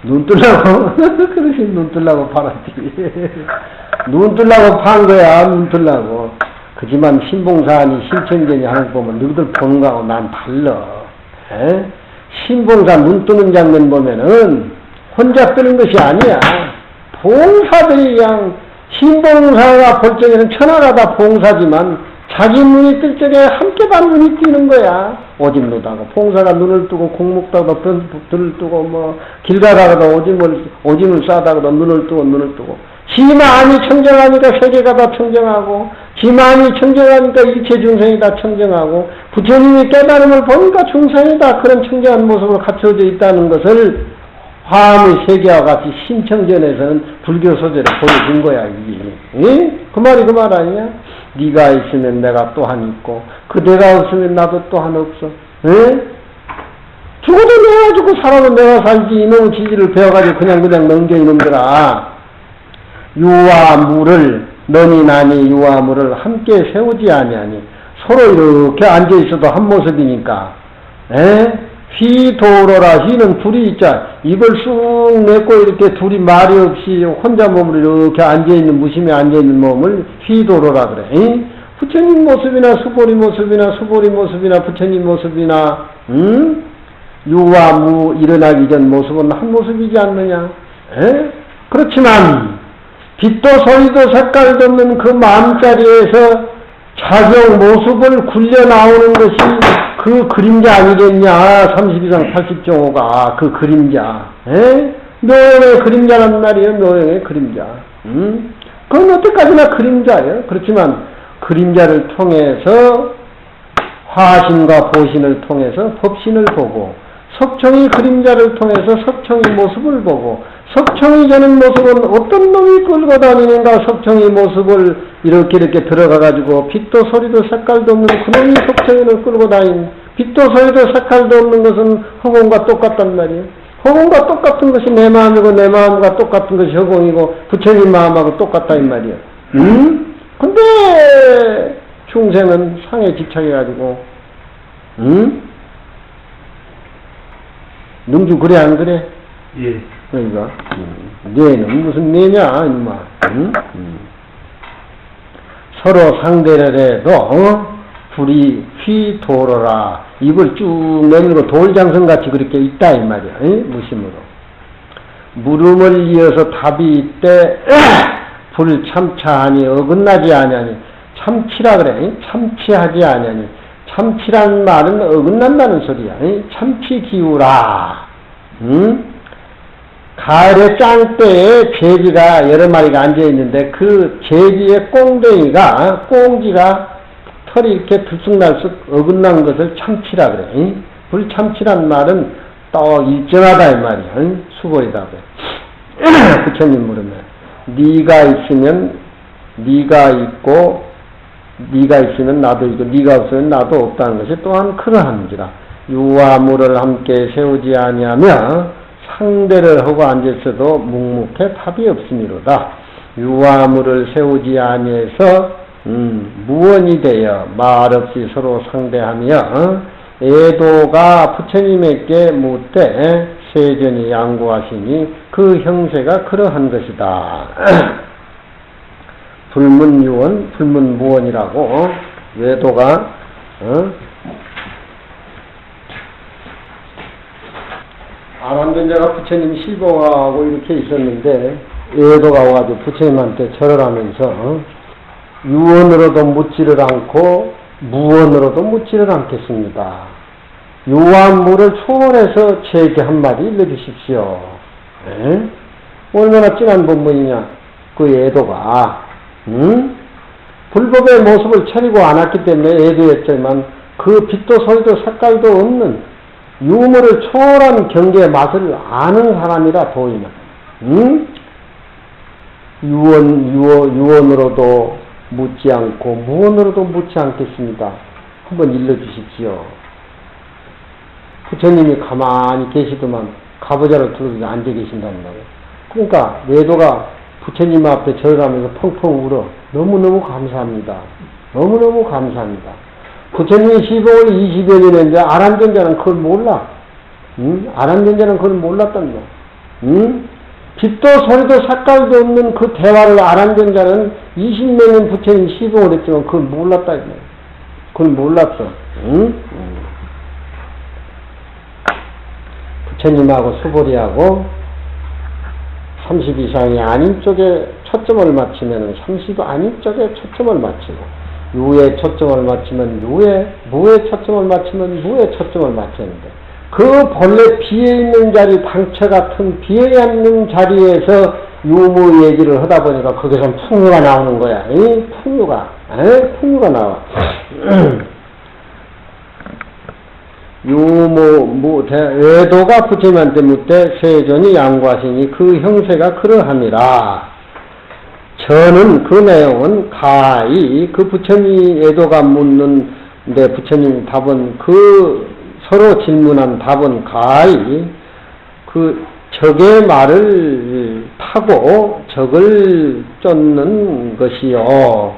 눈 뜨려고 그러시 눈 뜨려고 팔았지. 눈 뜨려고 판 거야. 눈 뜨려고. 그지만 신봉사니 신청전이 하는 거 보면 너희들 보는 거하고 난 달라. 에? 신봉사 눈 뜨는 장면 보면은 혼자 뜨는 것이 아니야. 봉사들이 그냥 신봉사가 볼 적에는 천하가 다 봉사지만 자기 눈이 뜰 적에 함께 반 눈이 뜨는 거야. 오줌누다가 봉사가 눈을 뜨고 공묵다가 눈을 뜨고 뭐 길 가다가도 오줌을 싸다가도 눈을 뜨고 지 마음이 청정하니까 세계가 다 청정하고 지 마음이 청정하니까 일체 중생이 다 청정하고 부처님이 깨달음을 보니까 중생이 다 그런 청정한 모습으로 갖춰져 있다는 것을 화엄의 세계와 같이 신청전에서는 불교 소재로 보여준 거야. 이게. 응? 그 말이 그 말 아니야? 네가 있으면 내가 또한 있고 그 내가 없으면 나도 또한 없어. 응? 죽어도 내가 죽고 살아도 내가 살지. 이놈의 지지를 배워가지고 그냥 넘겨 이놈들아. 유와 무를 너니 나니 유와 무를 함께 세우지 아니하니 서로 이렇게 앉아있어도 한 모습이니까. 에? 휘도로라. 휘는 둘이 있자. 이걸 쑥 내고 이렇게 둘이 말이 없이 혼자 몸으로 이렇게 앉아있는 무심히 앉아있는 몸을 휘도로라 그래. 에? 부처님 모습이나 수보리 모습이나 부처님 모습이나 유와 무 일어나기 전 모습은 한 모습이지 않느냐. 에? 그렇지만 빛도 소리도 색깔도 없는 그 마음자리에서 자경 모습을 굴려 나오는 것이 그 그림자 아니겠냐. 32상 80종호가 그 그림자. 묘형의 그림자란 말이에요. 묘형의 그림자. 그건 어때까지나 그림자예요. 그렇지만 그림자를 통해서 화신과 보신을 통해서 법신을 보고 석청이 그림자를 통해서 석청의 모습을 보고 석청이 되는 모습은 어떤 놈이 끌고 다니는가. 석청의 모습을 이렇게 들어가가지고 빛도 소리도 색깔도 없는 그놈이 석청이를 끌고 다니는 빛도 소리도 색깔도 없는 것은 허공과 똑같단 말이에요. 허공과 똑같은 것이 내 마음이고 내 마음과 똑같은 것이 허공이고 부처님 마음하고 똑같다 이 말이에요. 근데 중생은 상에 집착해가지고 능주 그래 안 그래? 예. 그러니까 뇌는 무슨 뇌냐 임마. 서로 상대를 해도 불이 휘도로라. 입을 쭉 내밀고 돌장성같이 그렇게 있다 이 말이야. 무심으로 물음을 이어서 답이 있대. 불참차하니 어긋나지 아니하니 참치라 그래. 참치하지 아니하니 참치란 말은 어긋난다는 소리야. 참치 기우라. 가을에 짱대에 제비가 여러 마리가 앉아있는데 그 제비의 꽁지가 털이 이렇게 들쑥날쑥 어긋난 것을 참치라 그래. 불참치란 말은 또 일정하다 이 말이야. 수고이다 그래. 부처님 물으면 네가 있으면 네가 있고 네가 있으면 나도 있고 네가 없으면 나도 없다는 것이 또한 그러한지라. 유와 무를 함께 세우지 아니하며 상대를 하고 앉았어도 묵묵해 답이 없음이로다. 유와 무를 세우지 아니해서 무언이 되어 말없이 서로 상대하며 애도가 부처님에게 묻되 세전이 양구하시니 그 형세가 그러한 것이다. 불문유언, 불문무언이라고 외도가 아람전자가 부처님 실봉하고 이렇게 있었는데 외도가 와가지고 부처님한테 절을 하면서 유언으로도 묻지를 않고 무언으로도 묻지를 않겠습니다. 유한무를 초월해서 제게 한마디 일러주십시오. 얼마나 진한 법문이냐 그 애도가. 불법의 모습을 차리고 않았기 때문에 애도였지만 그 빛도 소리도 색깔도 없는 유무를 초월한 경계의 맛을 아는 사람이라 도인은. 응? 유언으로도 묻지 않고 무언으로도 묻지 않겠습니다. 한번 일러주십시오. 부처님이 가만히 계시더만 가보자로 들어서 앉아 계신다는 거예요. 그러니까 외도가 부처님 앞에 절을 하면서 펑펑 울어. 너무너무 감사합니다. 너무너무 감사합니다. 부처님이 시봉을 20여 년 했는데 아람전자는 그걸 몰라. 응? 아람전자는 그걸 몰랐단 말이야. 응? 빛도 소리도 색깔도 없는 그 대화를 아람전자는 20몇 년 부처님 시봉을 했지만 그걸 몰랐다. 그걸 몰랐어. 응? 부처님하고 수보리하고 30 이상이 아닌 쪽에 초점을 맞추면 30 아닌 쪽에 초점을 맞추고, 유에 초점을 맞추면 유에, 무에 초점을 맞추면 무에 초점을 맞추는데, 그 본래 비어있는 자리, 방처 같은 비어있는 자리에서 유무 얘기를 하다 보니까 거기서 풍류가 나오는 거야. 풍류가 나와. 외도가 부처님한테 묻되 세존이 양과시니 그 형세가 그러함이라. 저는 그 내용은 가히 그 부처님 외도가 묻는데 부처님 답은 서로 질문한 답은 가히 적의 말을 타고 적을 쫓는 것이요.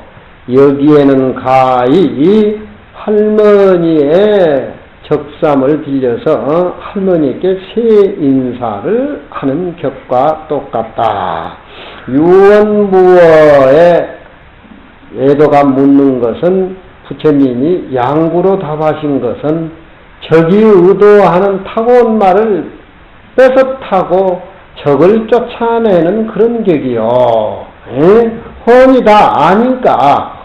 여기에는 가히 할머니의 적삼을 빌려서 할머니께 새 인사를 하는 격과 똑같다. 유언무어의 외도가 묻는 것은 부처님이 양구로 답하신 것은 적이 의도하는 타고온 말을 뺏어 타고 적을 쫓아내는 그런 격이요. 헌이다 아니까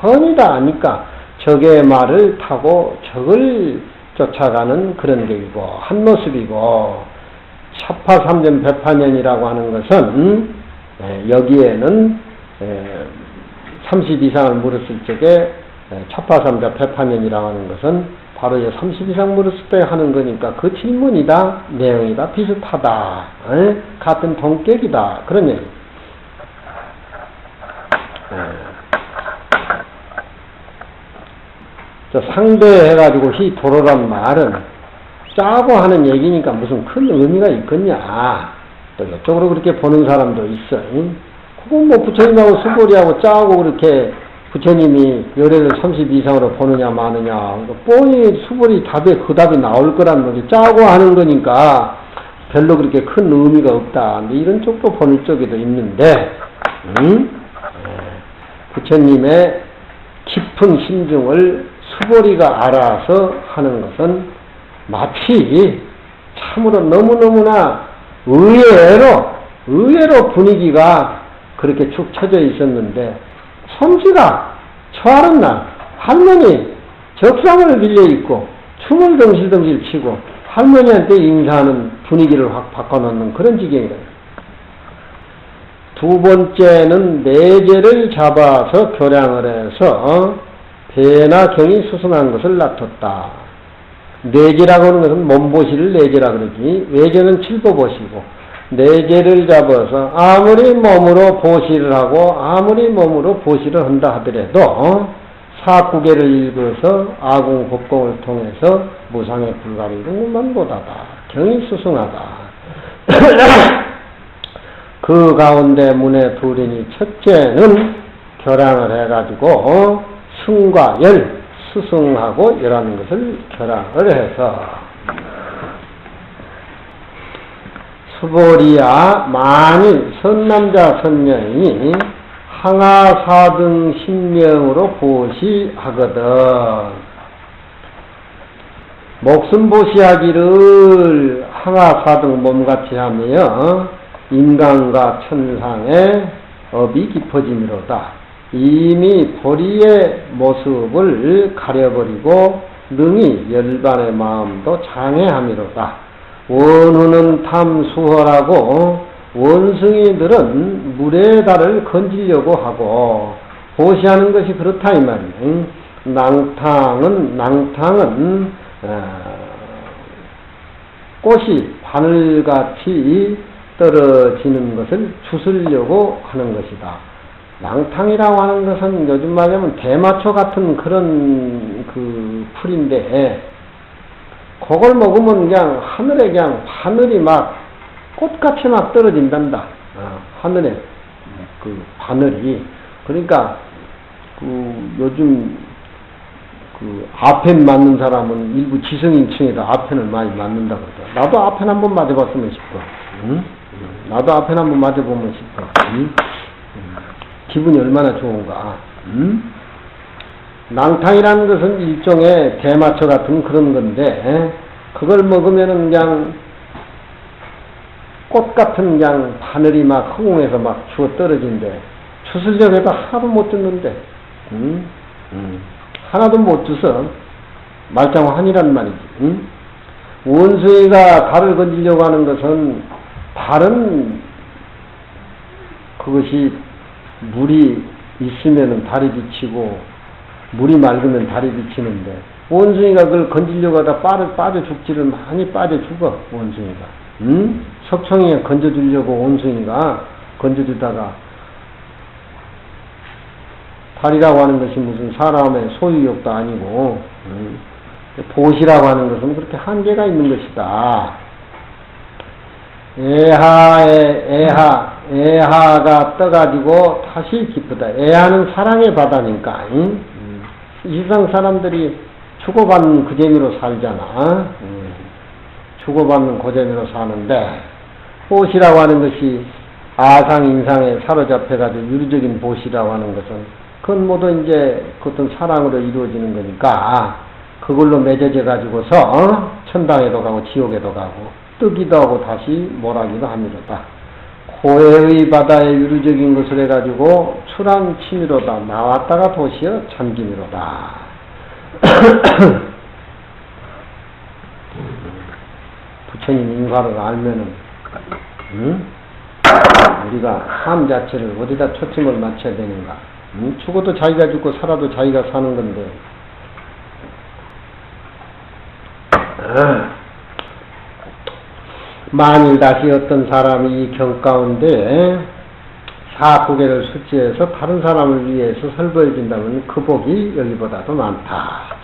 적의 말을 타고 적을 쫓아가는 그런 격이고 한 모습이고, 차파삼전 백파년이라고 하는 것은 여기에는 30 이상을 물었을 적에 차파삼전 백파년이라고 하는 것은 바로 30 이상 물었을 때 하는 거니까 그 질문이다, 내용이다 비슷하다, 같은 동격이다, 그런 얘기. 상대해가지고 도로란 말은 짜고 하는 얘기니까 무슨 큰 의미가 있겠냐. 또 이쪽으로 그렇게 보는 사람도 있어. 그건 뭐 부처님하고 수보리하고 짜고 그렇게 부처님이 열애를 30 이상으로 보느냐 마느냐. 뻔히 수보리 답에 그 답이 나올 거란 거지. 짜고 하는 거니까 별로 그렇게 큰 의미가 없다. 이런 쪽도 보는 쪽에도 있는데, 부처님의 깊은 심중을 수보리가 알아서 하는 것은 마치 참으로 너무너무나 의외로 분위기가 그렇게 축 처져 있었는데, 솜씨가 처하는 날 할머니 적상을 빌려 입고 춤을 덩실덩실 치고 할머니한테 인사하는 분위기를 확 바꿔놓는 그런 지경이다. 두 번째는 내제를 잡아서 교량을 해서 배나 경이 수승한 것을 놔뒀다. 내제라고 하는 것은 몸보시를 내제라 그러지, 외제는 칠보보시고, 내제를 잡아서 아무리 몸으로 보시를 하고 아무리 몸으로 보시를 한다 하더라도 사구계를 읽어서 아공법공을 통해서 무상에 불가를 이루는 것만 보다가 경이 수승하다. 그 가운데 문에 둘이니, 첫째는 교량을 해가지고 승과 열, 수승하고 열하는 것을 교량을 해서, 수보리야 만일 선남자 선녀인이 항아사등 신명으로 보시하거든. 목숨 보시하기를 항아사등 몸같이 하며 인간과 천상의 업이 깊어짐이로다. 이미 보리의 모습을 가려버리고 능히 열반의 마음도 장애함이로다. 원후는 탐수허라고 원숭이들은 물의 달을 건지려고 하고 보시하는 것이 그렇다 이 말이에요. 낭탕은 꽃이 바늘같이 떨어지는 것을 주스려고 하는 것이다. 낭탕이라고 하는 것은 요즘 말하면 대마초 같은 그런 그 풀인데, 그걸 먹으면 그냥 하늘에 그냥 바늘이 막 꽃같이 막 떨어진단다. 하늘에 그 바늘이. 그러니까 그 요즘 그 아펜 맞는 사람은 일부 지성인층에도 아펜을 많이 맞는다고 그러죠. 나도 아펜 한번 맞아봤으면 싶어. 응? 나도 아펜 한번 맞아보면 싶어. 응? 기분이 얼마나 좋은가. 응? 낭탕이라는 것은 일종의 대마초 같은 그런 건데, 그걸 먹으면은 그냥 꽃 같은 그냥 바늘이 막 허공에서 막 주워 떨어진대. 추슬려고 해도 하나도 못 듣는데, 하나도 못 주서 말짱한이란 말이지. 원숭이가 달을 건지려고 하는 것은 달은 그것이 물이 있으면은 달이 비치고 물이 맑으면 달이 비치는데, 원숭이가 그걸 건지려고 하다 빠져 죽지를 많이 빠져 죽어, 원숭이가. 석청이에 건져주려고 원숭이가 건져주다가, 달이라고 하는 것이 무슨 사람의 소유욕도 아니고, 보시라고 하는 것은 그렇게 한계가 있는 것이다. 애하가 떠가지고 다시 기쁘다. 애하는 사랑의 바다니까. 이 세상 사람들이 주고받는 그 재미로 살잖아. 주고받는 그 재미로 사는데, 보시라고 하는 것이 아상인상에 사로잡혀가지고 유리적인 보시라고 하는 것은 그건 모두 이제 어떤 사랑으로 이루어지는 거니까, 그걸로 맺어져 가지고서 천당에도 가고 지옥에도 가고 뜨기도 하고 다시 몰아기도 합니다. 고해의 바다에 유리적인 것을 해가지고 출한 취미로다. 나왔다가 도시어 참기미로다. 부처님 인과를 알면은, 우리가 삶 자체를 어디다 초점을 맞춰야 되는가? 죽어도 자기가 죽고 살아도 자기가 사는 건데, 만일 다시 어떤 사람이 이 경 가운데 사구계를 수치해서 다른 사람을 위해서 설보해준다면 그 복이 여기보다도 많다.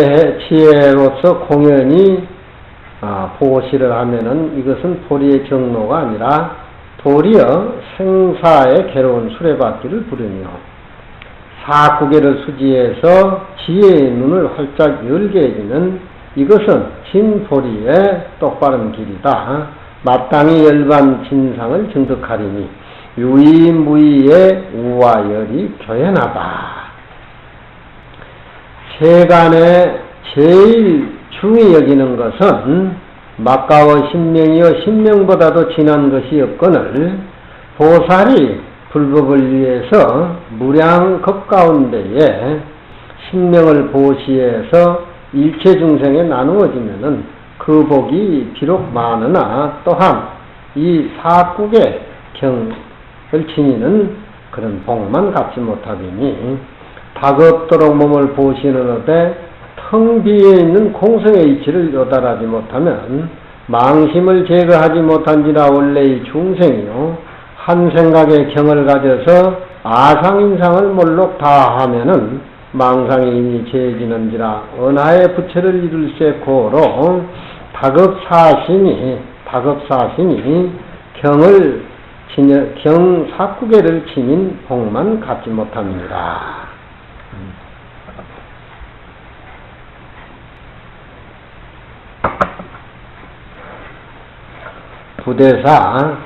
무지혜로서 공연히 보시를 하면은 이것은 도리의 경로가 아니라 도리어 생사의 괴로운 수레바퀴를 부르며, 사구계를 수지해서 지혜의 눈을 활짝 열게 해주는 이것은 진도리의 똑바른 길이다. 마땅히 열반 진상을 증득하리니 유의무의의 우와열이 교연하다. 세간에 제일 중히 여기는 것은 막가워 신명이여 신명보다도 진한 것이 없거늘, 보살이 불법을 위해서 무량 급 가운데에 신명을 보시해서 일체 중생에 나누어지면은 그 복이 비록 많으나 또한 이 사국의 경을 지니는 그런 복만 갖지 못하리니, 다급도록 몸을 보시는데 텅 비어있는 공성의 이치를 요달하지 못하면 망심을 제거하지 못한지라 원래의 중생이요, 한 생각의 경을 가져서 아상인상을 몰록 다하면은 망상이 이미 재해지는지라 은하의 부처를 이룰세 고로 다급사신이 경사구계를 지닌 복만 갖지 못합니다. 부대사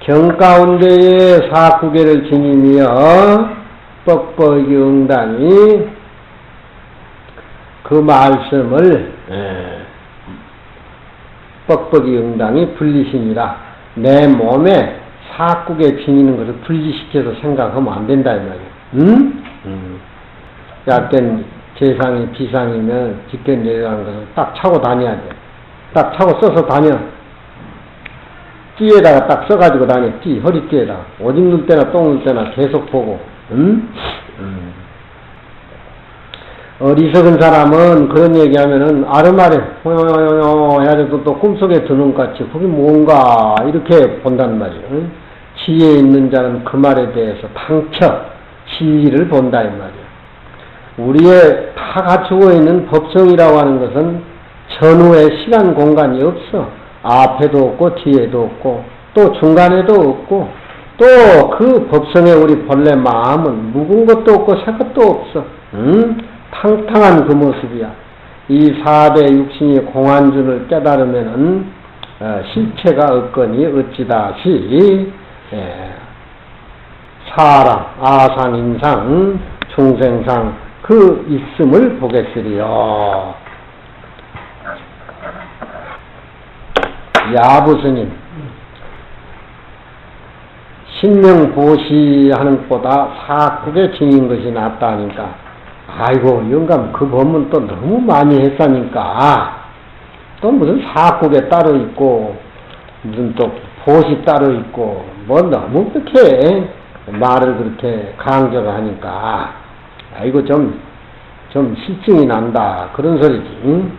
경 가운데에 사구계를 지니며 뻑뻑이 응당이 그 말씀을 뻑뻑이 응당이 분리심이라, 내 몸에 사구계 지니는 것을 분리시켜서 생각하면 안 된다 이 말이야. 약간 재상이 비상이면 직견내라는 것을 딱 차고 다녀야 돼. 딱 차고 써서 다녀. 띠에다가 딱 써가지고 다녀. 띠 허리띠에다가 오줌 눌 때나 똥 눌 때나 계속 보고. 어리석은 사람은 그런 얘기하면은 아르마리 해가지고 또 꿈속에 드는 것 같이 그게 뭔가 이렇게 본단 말이에요. 지혜 있는 자는 그 말에 대해서 당처 진리를 본다 이 말이에요. 우리의 다 갖추고 있는 법성이라고 하는 것은 전후에 시간 공간이 없어. 앞에도 없고 뒤에도 없고 또 중간에도 없고 또 그 법성에 우리 본래 마음은 묵은 것도 없고 새 것도 없어. 탕탕한 그 모습이야. 이 4대 육신이 공안준을 깨달으면은 실체가 없거니 어찌다시 사람, 아상, 인상, 중생상 그 있음을 보겠으리요. 야부스님 신명보시하는 것보다 사국에 징인 것이 낫다 하니까 아이고 영감 그 법문 또 너무 많이 했다니까 또 무슨 사국에 따로 있고 무슨 또 보시 따로 있고 뭐 너무 그렇게 말을 그렇게 강조를 하니까 아이고 좀 실증이 난다 그런 소리지. 응?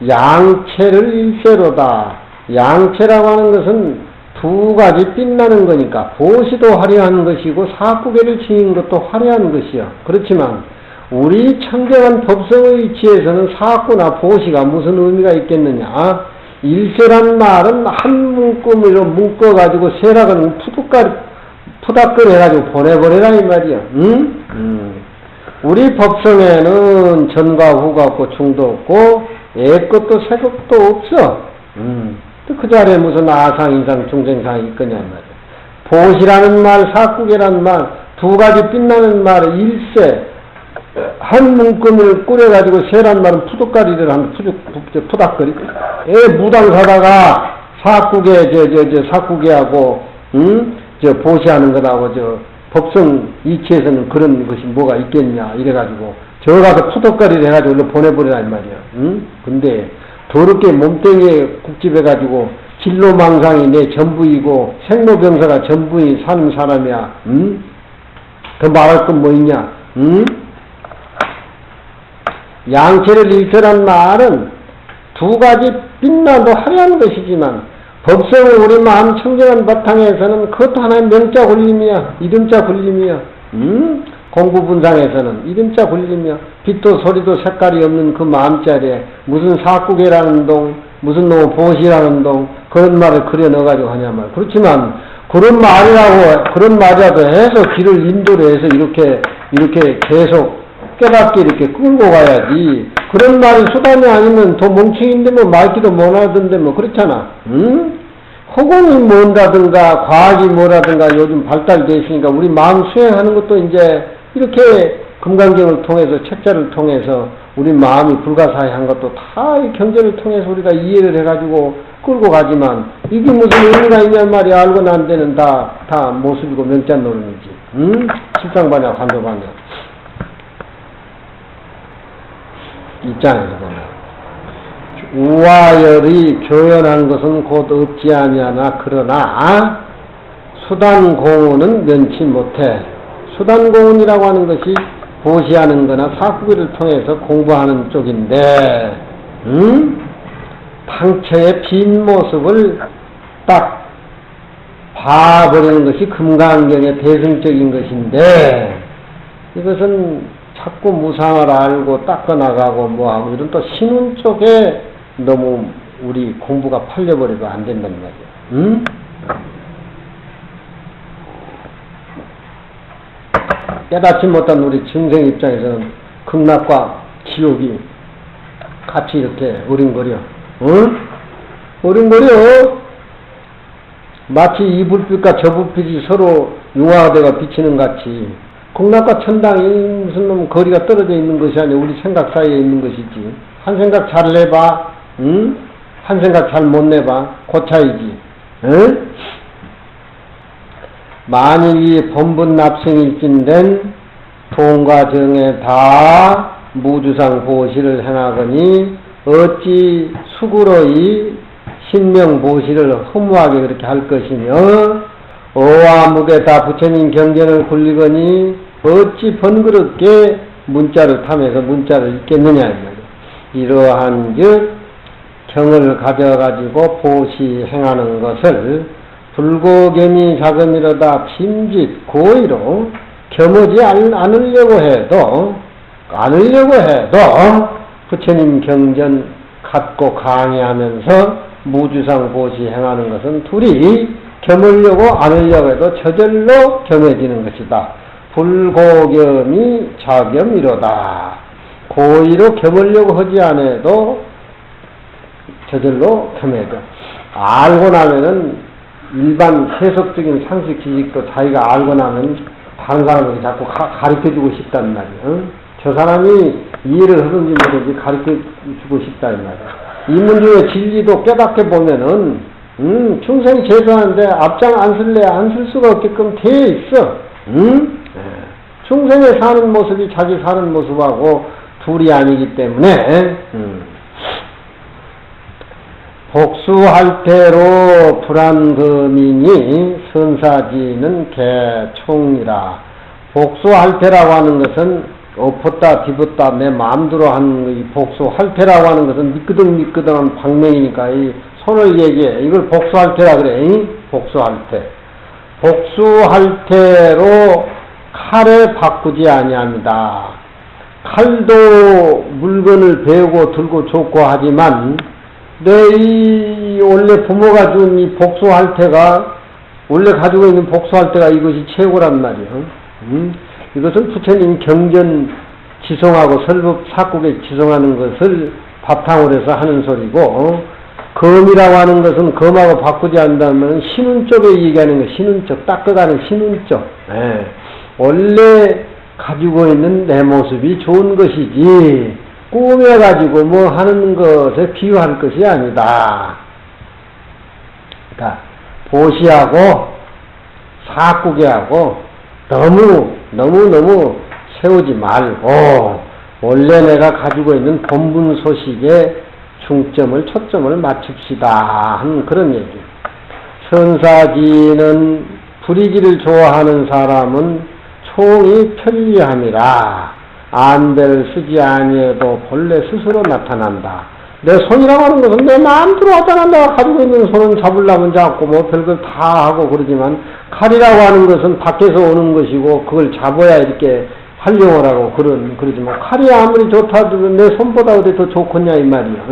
양체를 일세로다. 양체라고 하는 것은 두 가지 빛나는 거니까 보시도 화려한 것이고 사구계를 지닌 것도 화려한 것이요. 그렇지만 우리 청정한 법성의 위치에서는 사구나 보시가 무슨 의미가 있겠느냐. 일세란 말은 한 문구로 묶어가지고 세락은 푸닥거려 해가지고 보내버리라 이 말이야. 응? 우리 법성에는 전과 후가 없고 중도 없고 애 것도 새 것도 없어. 그 자리에 무슨 아상, 인상, 중생상이 있거냐 말이야. 보시라는 말, 사구계라는 말, 두 가지 빛나는 말의 일세, 한 문금을 꾸려가지고 세란 말은 푸둑거리를 하면 푸닥거리. 무당사다가 사구계, 사구계하고, 보시하는 것하고, 법성 이치에서는 그런 것이 뭐가 있겠냐, 이래가지고, 저 가서 푸덕거리를 해가지고 일로 보내버리라, 이 말이야. 근데, 더럽게 몸뚱이에 국집해가지고, 진로망상이 내 전부이고, 생로병사가 전부인 사는 사람이야, 더 말할 건 뭐 있냐, 양체를 일체란 말은 두 가지 빛나도 화려한 것이지만, 법성을 우리 마음 청정한 바탕에서는 그것도 하나의 명자 굴림이야. 이름자 굴림이야. 공부분상에서는 이름자 굴림이야. 빛도 소리도 색깔이 없는 그 마음자리에 무슨 사구계라는 동, 무슨 놈 보시라는 동, 그런 말을 그려 넣어가지고 하냐 말. 그렇지만 그런 말이라도 해서 길을 인도를 해서 이렇게 계속 깨닫게 이렇게 끌고 가야지. 그런 말이 수단이 아니면 더 멍청인데 뭐 말기도 못하던데 뭐 그렇잖아. 허공이 뭔다든가 과학이 뭐라든가 요즘 발달되어 있으니까 우리 마음 수행하는 것도 이제 이렇게 금강경을 통해서 책자를 통해서 우리 마음이 불가사의한 것도 다 이 경전을 통해서 우리가 이해를 해가지고 끌고 가지만 이게 무슨 의미가 있냔 말이야. 알고 난 데는 다 모습이고 명자 노름이지. 십상반야 관도반야 입장에서 보면 우화열이 교연한 것은 곧 없지 아니하나 그러나 수단공은은 면치 못해. 수단공은이라고 하는 것이 보시하는 거나 사구비를 통해서 공부하는 쪽인데 당처의 빈 모습을 딱 봐버리는 것이 금강경의 대승적인 것인데 이것은 자꾸 무상을 알고 닦아나가고 뭐하고 이런 또 신운 쪽에 너무 우리 공부가 팔려버리고 안 된단 말이야. 깨닫지 못한 우리 증생 입장에서는 극락과 지옥이 같이 이렇게 어린거려. 어린거려. 마치 이 불빛과 저 불빛이 서로 융화되어 비치는 같이 극락과 천당이 무슨 놈 거리가 떨어져 있는 것이 아니라 우리 생각 사이에 있는 것이지. 한 생각 잘 내봐. 한 생각 잘 못 내봐. 그 차이지. 만일 이 본분 납승일진된 통과 정에 다 무주상 보시를 행하거니 어찌 수구로이 신명 보시를 허무하게 그렇게 할 것이며 어와 무게 다 부처님 경전을 굴리거니 어찌 번거롭게 문자를 탐해서 문자를 읽겠느냐 이 말이야. 이러한즉 경을 가져가지고 보시 행하는 것을 불고겸이 자금이로다 빈짓 고의로 겸하지 않으려고 해도 부처님 경전 갖고 강의하면서 무주상 보시 행하는 것은 둘이 겸으려고 않으려고 해도 저절로 겸해지는 것이다. 불고겸이 자겸이로다. 고의로 겸으려고 하지 않아도 저절로 겸해져. 알고 나면은 일반 세속적인 상식 지식도 자기가 알고 나면 다른 사람에게 자꾸 가르쳐주고 싶단 말이야. 응? 저 사람이 이해를 하든지 뭐든지 가르쳐주고 싶다 이 말이야. 이문중의 진리도 깨닫게 보면은 충생 제도하는데 앞장 안 쓸래 안 쓸 수가 없게끔 돼 있어. 응? 충생에 사는 모습이 자기 사는 모습하고 둘이 아니기 때문에 복수할 때로 불안금이니 선사지는 개총이라. 복수할 때라고 하는 것은 엎었다 뒤붓다 내 마음대로 하는 이 복수할 때라고 하는 것은 미끄덩미끄덩한 방맹이니까 이 손을 얘기해. 이걸 복수할 때라 그래. 복수할 때. 복수할 때로 칼에 바꾸지 아니합니다. 칼도 물건을 베고 들고 좋고 하지만 내 원래 부모가 준 이 복수할 때가 원래 가지고 있는 복수할 때가 이것이 최고란 말이에요. 이것은 부처님 경전 지성하고 설법 사국에 지성하는 것을 바탕으로 해서 하는 소리고 검이라고 하는 것은 검하고 바꾸지 않는다면 신운 쪽에 얘기하는 거 신운 쪽 닦아가는 신운 쪽. 원래 가지고 있는 내 모습이 좋은 것이지 꾸며가지고 뭐 하는 것에 비유할 것이 아니다. 그러니까 보시하고 사꾸게하고 너무 세우지 말고 원래 내가 가지고 있는 본분 소식에 초점을 맞춥시다 하는 그런 얘기. 선사지는 부리기를 좋아하는 사람은 총이 편리함이라 안배를 쓰지 아니해도 본래 스스로 나타난다. 내 손이라고 하는 것은 내 마음대로 하잖아. 내가 가지고 있는 손은 잡으려면 잡고 뭐 별걸 다 하고 그러지만 칼이라고 하는 것은 밖에서 오는 것이고 그걸 잡아야 이렇게 활용을 하고 그러지 뭐 칼이 아무리 좋다도 내 손보다 어디 더 좋겠냐 이 말이야.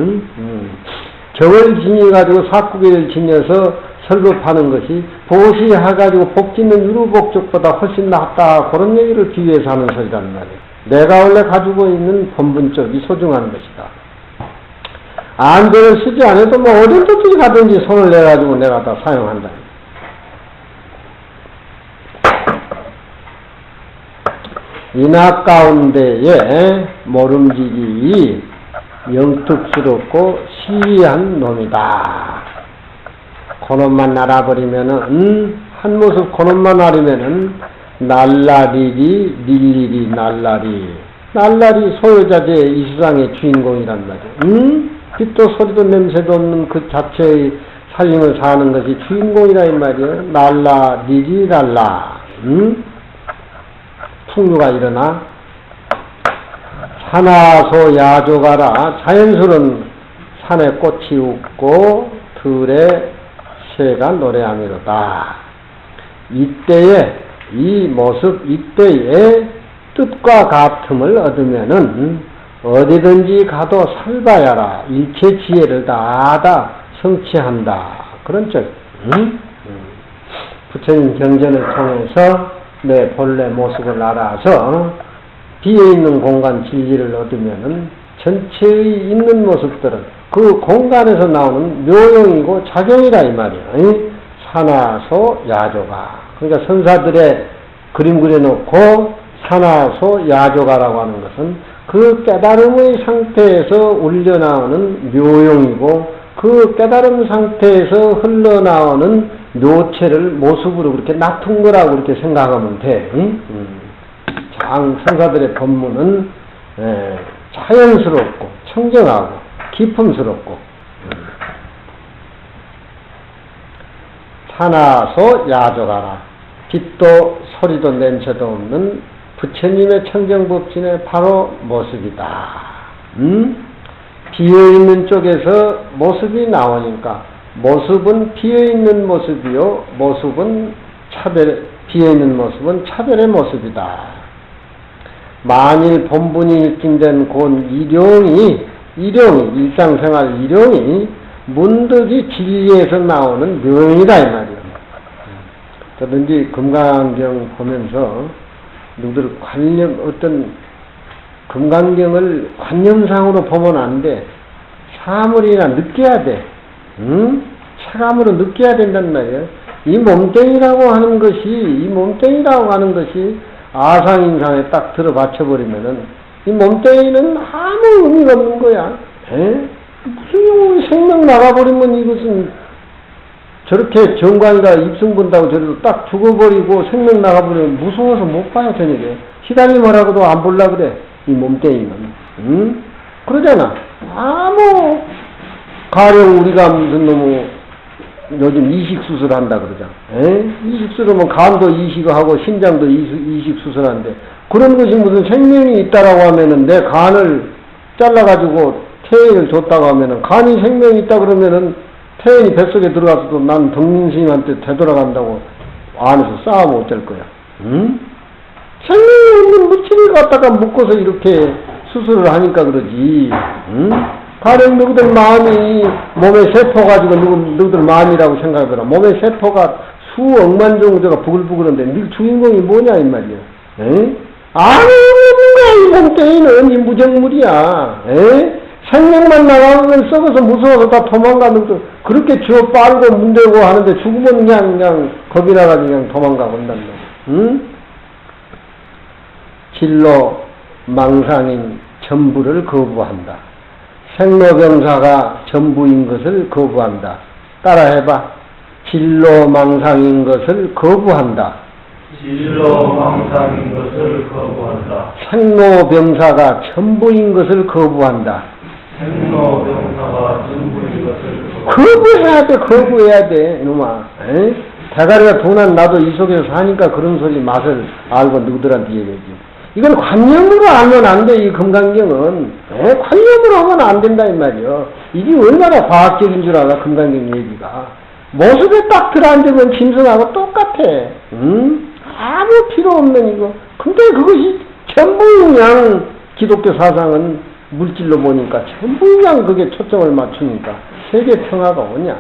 경을 지니가지고 사쿠기를 지녀서 설법하는 것이 보시해가지고 복짓는 유루복적보다 훨씬 낫다 그런 얘기를 비유해서 하는 소리란 말이야. 내가 원래 가지고 있는 본분적이 소중한 것이다. 안대를 쓰지 않아도 뭐 어디든지 가든지 손을 내가지고 내가 다 사용한다. 인학 가운데에 모름지기 영특스럽고 시리한 놈이다. 그놈만 알아버리면은 한 모습 그놈만 알으면은 날라리리 릴리리 날라리 소유자재 이 세상의 주인공이란 말이야. 빛도 소리도 냄새도 없는 그 자체의 삶을 사는 것이 주인공이라 이 말이야. 날라리리 날라. 풍류가 일어나 산하소 야조가라. 자연스러운 산에 꽃이 웃고 들에 새가 노래하미로다. 이때에 이 모습 이때에 뜻과 같음을 얻으면은 어디든지 가도 살바야라. 일체 지혜를 다 성취한다. 그런 쪽. 부처님 경전을 통해서 내 본래 모습을 알아서 비어있는 공간 진리를 얻으면은 전체의 있는 모습들은 그 공간에서 나오는 묘용이고 작용이라 이 말이야. 산하소 야조가. 그러니까 선사들의 그림 그려놓고 산하소 야조가라고 하는 것은 그 깨달음의 상태에서 울려나오는 묘용이고 그 깨달음 상태에서 흘러나오는 묘체를 모습으로 그렇게 놔둔 거라고 그렇게 생각하면 돼. 선사들의 법문은 자연스럽고 청정하고 기품스럽고 산하소 야조가라. 빛도 소리도 냄새도 없는 부처님의 청정법진의 바로 모습이다. 비어있는 쪽에서 모습이 나오니까 모습은 비어있는 모습이요, 비어있는 모습은 차별의 모습이다. 만일 본분이 일진된 곧 일용이 일상생활 일용이 문득이 진리에서 나오는 명이다 이 말이에요. 저든지 금강경 보면서 누구들 어떤 금강경을 관념상으로 보면 안 돼. 사물이나 느껴야 돼. 체감으로 느껴야 된단 말이에요. 이 몸뚱이라고 하는 것이 아상인상에 딱 들어 받쳐버리면은 이 몸뚱이는 아무 의미가 없는 거야. 무슨 생명 나가버리면 이것은 저렇게 정관이가 입승 본다고 저래도 딱 죽어버리고 생명 나가버리면 무서워서 못 봐요, 저녁에. 시달리면하고도 안 볼라 그래, 이 몸뚱이는. 그러잖아. 가령 우리가 무슨 요즘 이식수술 한다 그러잖아. 이식수술하면 간도 이식하고 신장도 이식수술하는데 그런 것이 무슨 생명이 있다라고 하면은 내 간을 잘라가지고 태인을 줬다고 하면은 간이 생명이 있다 그러면은 태인이 뱃속에 들어가서도 난 덕민스님한테 되돌아간다고 안에서 싸우면 어쩔 거야. 생명이 없는 무치를 갖다가 묶어서 이렇게 수술을 하니까 그러지. 가령 너희들 마음이 몸에 세포 가지고 너희들 마음이라고 생각하더라. 몸에 세포가 수억만 정도가 부글부글한데 네 주인공이 뭐냐 이 말이야. 아무 이 몸뚱이는 이 무정물이야. 생명만 나가면 썩어서 무서워서 다 도망가는 거 그렇게 주워 빨고 문대고 하는데 죽으면 그냥 겁이 나가지고 그냥 도망가고 온단 말이야. 진로 망상인 전부를 거부한다. 생로병사가 전부인 것을 거부한다. 따라해봐. 진로망상인 것을 거부한다. 진로망상인 것을 거부한다. 생로병사가 전부인 것을 거부한다. 생로병사가 전부인 것을 거부해야 돼, 이놈아. 대가리가 둔한 나도 이 속에서 사니까 그런 소리 맛을 알고 누구들한테 얘기하지. 이건 관념으로 알면 안 돼, 이 금강경은. 관념으로 하면 안 된다, 이 말이요. 이게 얼마나 과학적인 줄 알아, 금강경 얘기가. 모습에 딱 들어앉으면 짐승하고 똑같아. 아무 필요 없는 이거. 근데 그것이 전부 그냥 기독교 사상은 물질로 보니까 전부 그냥 그게 초점을 맞추니까 세계 평화가 오냐.